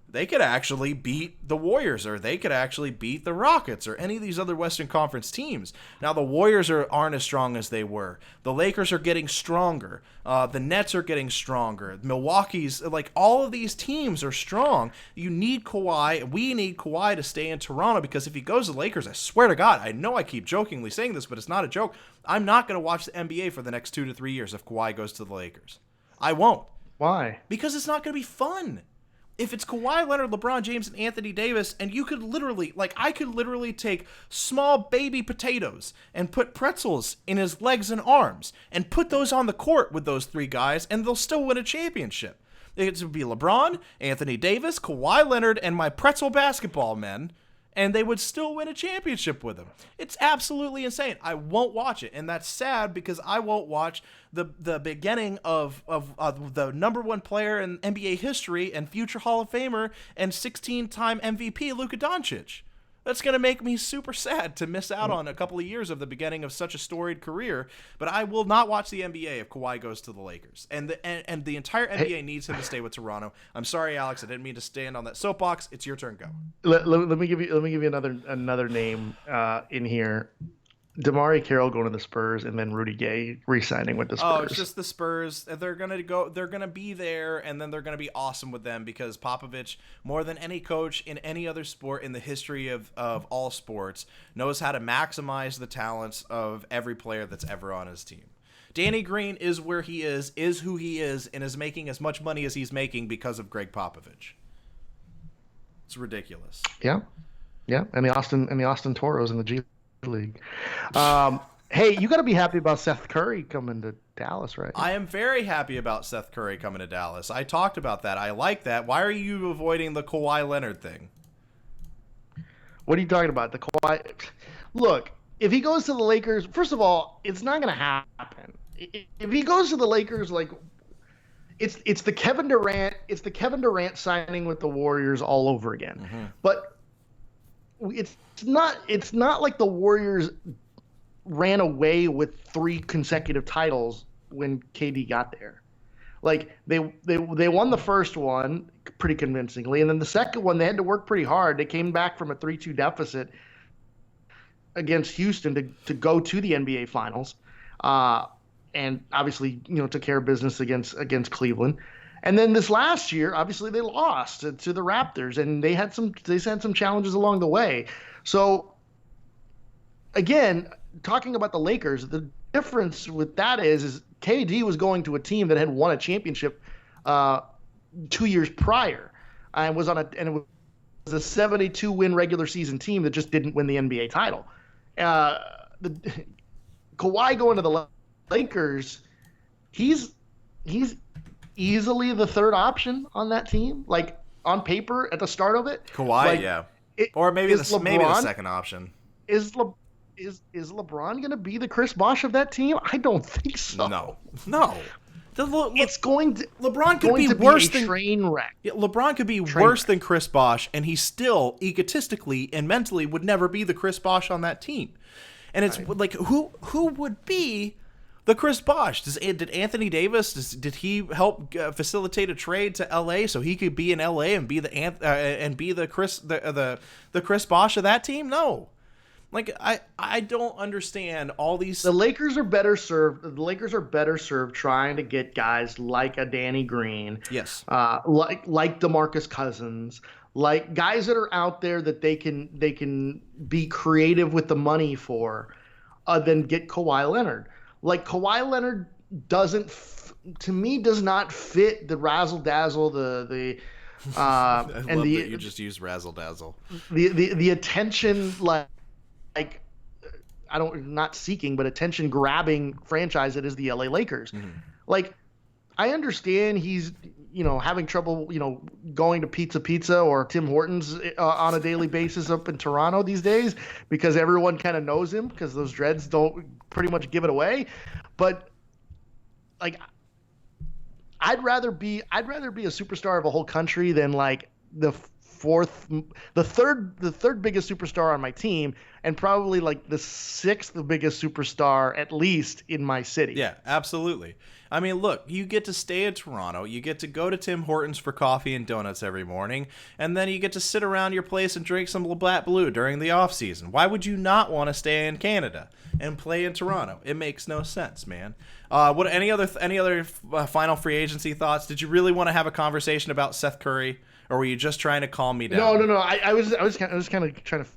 they could actually beat the Warriors, or they could actually beat the Rockets, or any of these other Western Conference teams. Now, the Warriors aren't as strong as they were. The Lakers are getting stronger. The Nets are getting stronger. Milwaukee's, like, all of these teams are strong. You need Kawhi. We need Kawhi to stay in Toronto, because if he goes to the Lakers, I swear to God, I know I keep jokingly saying this, but it's not a joke. I'm not going to watch the NBA for the next 2 to 3 years if Kawhi goes to the Lakers. I won't. Why? Because it's not going to be fun. If it's Kawhi Leonard, LeBron James, and Anthony Davis, and you could literally, I could literally take small baby potatoes and put pretzels in his legs and arms and put those on the court with those three guys, and they'll still win a championship. It would be LeBron, Anthony Davis, Kawhi Leonard, and my pretzel basketball men, and they would still win a championship with him. It's absolutely insane. I won't watch it, and that's sad, because I won't watch the beginning of the number one player in NBA history and future Hall of Famer and 16-time MVP Luka Doncic. That's going to make me super sad to miss out on a couple of years of the beginning of such a storied career. But I will not watch the NBA if Kawhi goes to the Lakers. And the entire NBA needs him to stay with Toronto. I'm sorry, Alex. I didn't mean to stand on that soapbox. It's your turn. Go. Let me give you another name in here. DeMarre Carroll going to the Spurs, and then Rudy Gay re-signing with the Spurs. Oh, it's just the Spurs. They're gonna be there, and then they're gonna be awesome with them, because Popovich, more than any coach in any other sport in the history of all sports, knows how to maximize the talents of every player that's ever on his team. Danny Green is where he is who he is, and is making as much money as he's making because of Greg Popovich. It's ridiculous. Yeah, and the Austin Toros in the G League. Hey, you got to be happy about Seth Curry coming to Dallas, right? I am very happy about Seth Curry coming to Dallas. I talked about that. I like that. Why are you avoiding the Kawhi Leonard thing? What are you talking about? The Kawhi? Look, if he goes to the Lakers, first of all, it's not going to happen. If he goes to the Lakers, like, it's the Kevin Durant signing with the Warriors all over again. Mm-hmm. But it's not like the Warriors ran away with 3 consecutive titles when KD got there. Like, they won the first one pretty convincingly, and then the second one they had to work pretty hard. They came back from a 3-2 deficit against Houston to go to the NBA Finals, and obviously, took care of business against Cleveland. And then this last year, obviously, they lost to the Raptors, and they had some challenges along the way. So, again, talking about the Lakers, the difference with that is KD was going to a team that had won a championship 2 years prior, and it was a 72-win regular season team that just didn't win the NBA title. Kawhi going to the Lakers, he's easily the third option on that team, like on paper at the start of it. Kawhi, yeah, or maybe the second option. Is LeBron going to be the Chris Bosh of that team? I don't think so. No. It's going to LeBron could be worse than train wreck. Yeah, LeBron could be worse than Chris Bosh, and he still egotistically and mentally would never be the Chris Bosh on that team. And it's like, who would be the Chris Bosh? Did Anthony Davis? Did he help facilitate a trade to L.A. so he could be in L.A. and be the Chris Bosh of that team? No. Like, I don't understand all these. The Lakers are better served. The Lakers are better served trying to get guys like a Danny Green, yes, like DeMarcus Cousins, like guys that are out there that they can be creative with the money for, than get Kawhi Leonard. Like Kawhi Leonard to me does not fit the razzle dazzle and love that you just use razzle dazzle. The attention like not seeking, but attention grabbing franchise that is the LA Lakers. Mm-hmm. Like, I understand he's, having trouble, going to Pizza or Tim Hortons on a daily basis up in Toronto these days because everyone kind of knows him because those dreads don't pretty much give it away. But like, I'd rather be a superstar of a whole country than like the third biggest superstar on my team, and probably like the sixth biggest superstar at least in my city. Yeah, absolutely. I mean, look, you get to stay in Toronto, you get to go to Tim Hortons for coffee and donuts every morning, and then you get to sit around your place and drink some Labatt Blue during the off season. Why would you not want to stay in Canada and play in Toronto? It makes no sense, man. What any other final free agency thoughts? Did you really want to have a conversation about Seth Curry? Or were you just trying to calm me down? No. I was kind of trying to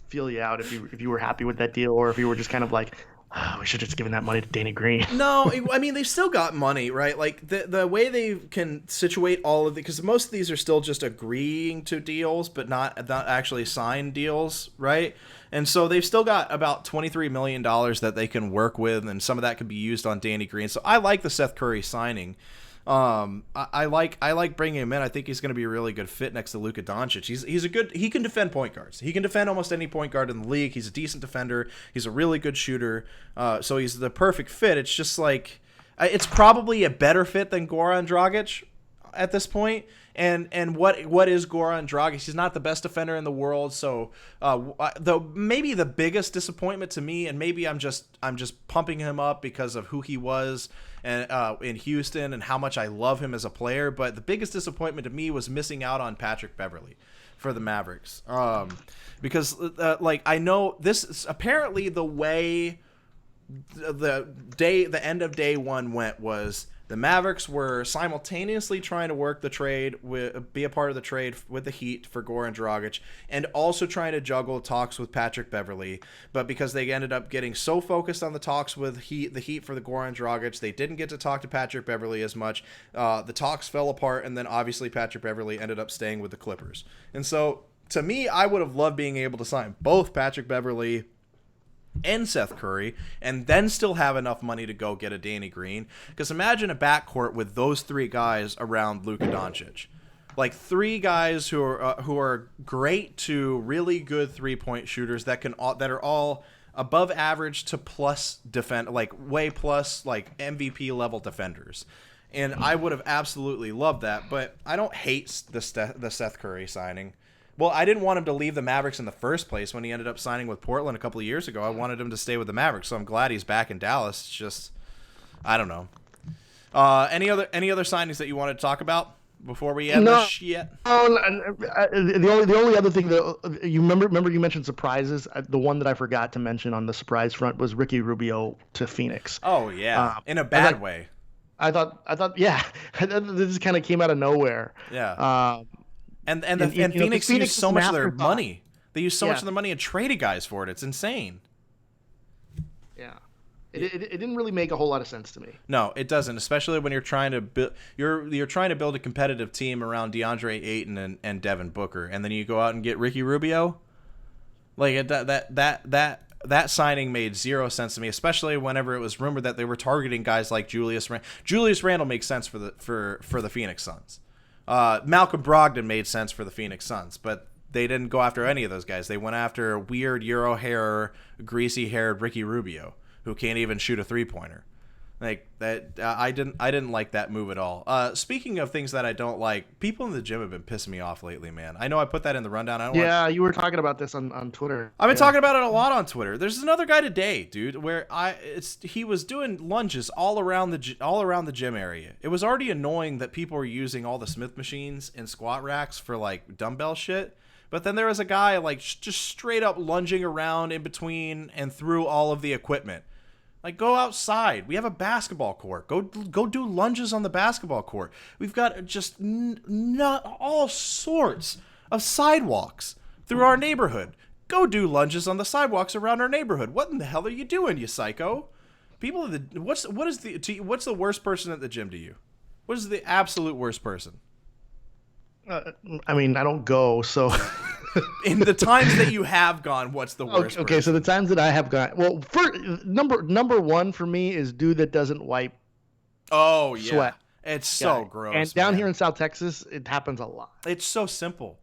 feel you out if you were happy with that deal, or if you were just kind of like, we should have just given that money to Danny Green. No, I mean, they've still got money, right? Like the way they can situate all of because most of these are still just agreeing to deals, but not actually signed deals, right? And so they've still got about $23 million that they can work with, and some of that could be used on Danny Green. So I like the Seth Curry signing. I like bringing him in. I think he's going to be a really good fit next to Luka Doncic. He can defend point guards. He can defend almost any point guard in the league. He's a decent defender. He's a really good shooter. So he's the perfect fit. It's just like, it's probably a better fit than Goran Dragic at this point. And what is Goran Dragic? He's not the best defender in the world. So maybe the biggest disappointment to me, and maybe I'm just pumping him up because of who he was and in Houston and how much I love him as a player. But the biggest disappointment to me was missing out on Patrick Beverley for the Mavericks. Because I know this is apparently the way the end of day one went was the Mavericks were simultaneously trying to work the trade, be a part of the trade with the Heat for Goran Dragic, and also trying to juggle talks with Patrick Beverley. But because they ended up getting so focused on the talks with the Heat for the Goran Dragic, they didn't get to talk to Patrick Beverley as much. The talks fell apart, and then obviously Patrick Beverley ended up staying with the Clippers. And so, to me, I would have loved being able to sign both Patrick Beverley and Seth Curry, and then still have enough money to go get a Danny Green. Because imagine a backcourt with those three guys around Luka Doncic, like three guys who are great to really good 3-point shooters that are all above average to plus defend, like way plus, like MVP level defenders. And I would have absolutely loved that, but I don't hate the Seth Curry signing. Well, I didn't want him to leave the Mavericks in the first place when he ended up signing with Portland a couple of years ago. I wanted him to stay with the Mavericks, so I'm glad he's back in Dallas. It's just, I don't know. Any other signings that you wanted to talk about before we end this shit? The only other thing that you remember you mentioned surprises. The one that I forgot to mention on the surprise front was Ricky Rubio to Phoenix. Oh yeah, in a bad way. I thought yeah, this kind of came out of nowhere. Yeah. And Phoenix used so much of their money. They used so much of their money and traded guys for it. It's insane. Yeah, it didn't really make a whole lot of sense to me. No, it doesn't. Especially when you're trying to build you're trying to build a competitive team around DeAndre Ayton and Devin Booker, and then you go out and get Ricky Rubio. Like that signing made zero sense to me, especially whenever it was rumored that they were targeting guys like Julius Randle. Julius Randle makes sense for the Phoenix Suns. Malcolm Brogdon made sense for the Phoenix Suns, but they didn't go after any of those guys. They went after a weird Euro hair, greasy-haired Ricky Rubio, who can't even shoot a three-pointer. Like that, I didn't like that move at all. Speaking of things that I don't like, people in the gym have been pissing me off lately, man. I know I put that in the rundown. You were talking about this on Twitter. I've been talking about it a lot on Twitter. There's another guy today, dude, where he was doing lunges all around the gym area. It was already annoying that people were using all the Smith machines and squat racks for like dumbbell shit. But then there was a guy like just straight up lunging around in between and through all of the equipment. Like, go outside. We have a basketball court. Go do lunges on the basketball court. We've got just not all sorts of sidewalks through our neighborhood. Go do lunges on the sidewalks around our neighborhood. What in the hell are you doing, you psycho? People what's the worst person at the gym to you? What is the absolute worst person? I mean, I don't go, so. In the times that you have gone, what's the worst? Okay, so the times that I have gone, well, number one for me is dude that doesn't wipe. Oh yeah, sweat. It's so gross. And down here in South Texas, it happens a lot. It's so simple.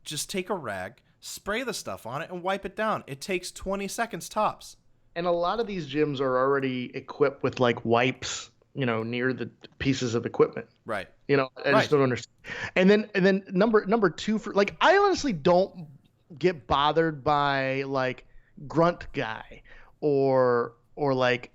Just take a rag, spray the stuff on it, and wipe it down. It takes 20 seconds tops. And a lot of these gyms are already equipped with like wipes, near the pieces of equipment. Right. I just don't understand. And then number two for like, I honestly don't get bothered by like grunt guy or like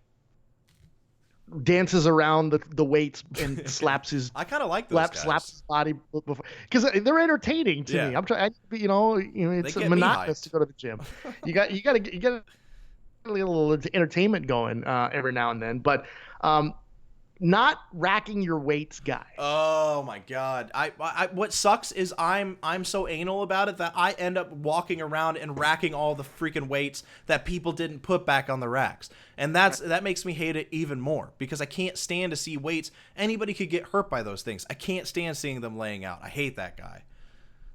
dances around the weights and slaps his. I kind of like those guys. Slaps his body before, because they're entertaining to me. I'm trying, it's monotonous to go to the gym. You got to get a little entertainment going every now and then, but not racking your weights guy. Oh my god. I what sucks is I'm so anal about it that I end up walking around and racking all the freaking weights that people didn't put back on the racks. And that makes me hate it even more because I can't stand to see weights. Anybody could get hurt by those things. I can't stand seeing them laying out. I hate that guy.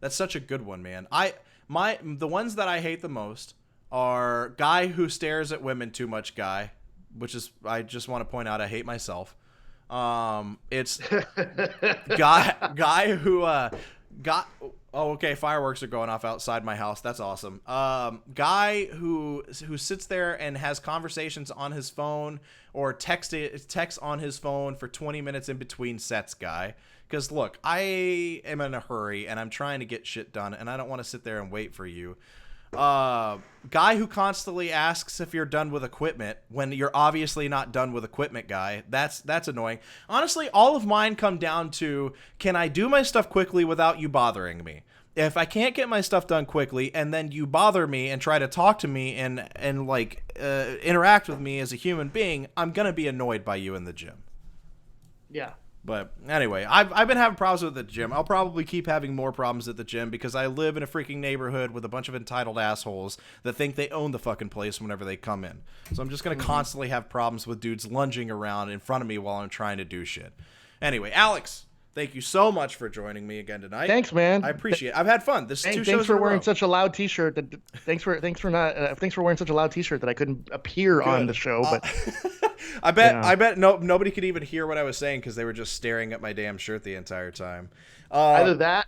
That's such a good one, man. The ones that I hate the most are guy who stares at women too much guy, which is, I just want to point out, I hate myself. It's guy who got, oh, okay, fireworks are going off outside my house. That's awesome. Guy who sits there and has conversations on his phone or texts on his phone for 20 minutes in between sets guy. Because look, I am in a hurry and I'm trying to get shit done and I don't want to sit there and wait for you. Guy who constantly asks if you're done with equipment when you're obviously not done with equipment guy. That's annoying. Honestly, all of mine come down to, can I do my stuff quickly without you bothering me? If I can't get my stuff done quickly and then you bother me and try to talk to me and interact with me as a human being, I'm going to be annoyed by you in the gym. Yeah. But anyway, I've been having problems with the gym. I'll probably keep having more problems at the gym because I live in a freaking neighborhood with a bunch of entitled assholes that think they own the fucking place whenever they come in. So I'm just going to constantly have problems with dudes lunging around in front of me while I'm trying to do shit. Anyway, Alex, thank you so much for joining me again tonight. Thanks, man. I appreciate it. I've had fun. Thanks for wearing such a loud T-shirt. Thanks for wearing such a loud T-shirt that I couldn't appear on the show. But I bet nobody could even hear what I was saying because they were just staring at my damn shirt the entire time. Either that,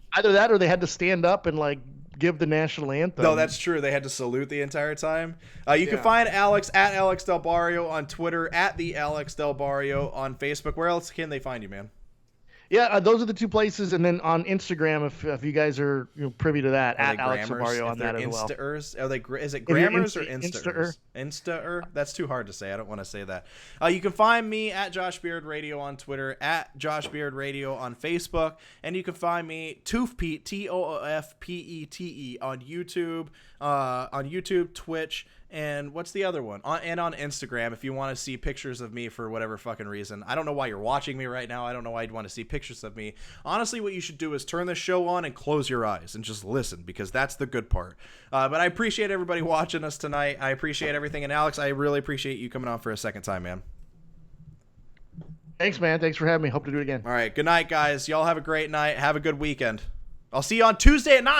or they had to stand up and like give the national anthem. No, that's true. They had to salute the entire time. You can find Alex at Alex Del Barrio on Twitter, at the Alex Del Barrio on Facebook. Where else can they find you, man? Yeah, those are the two places, and then on Instagram, if you guys are privy to that, at Alex Barrio on that as well. Are they? Is it grammars or Instaers? Instaer. That's too hard to say. I don't want to say that. You can find me at Josh Beard Radio on Twitter, at Josh Beard Radio on Facebook, and you can find me Toofpete TOOFPETE on YouTube, Twitch. And what's the other one? And on Instagram, if you want to see pictures of me for whatever fucking reason. I don't know why you're watching me right now. I don't know why you'd want to see pictures of me. Honestly, what you should do is turn the show on and close your eyes and just listen, because that's the good part. But I appreciate everybody watching us tonight. I appreciate everything. And Alex, I really appreciate you coming on for a second time, man. Thanks, man. Thanks for having me. Hope to do it again. All right. Good night, guys. Y'all have a great night. Have a good weekend. I'll see you on Tuesday at 9.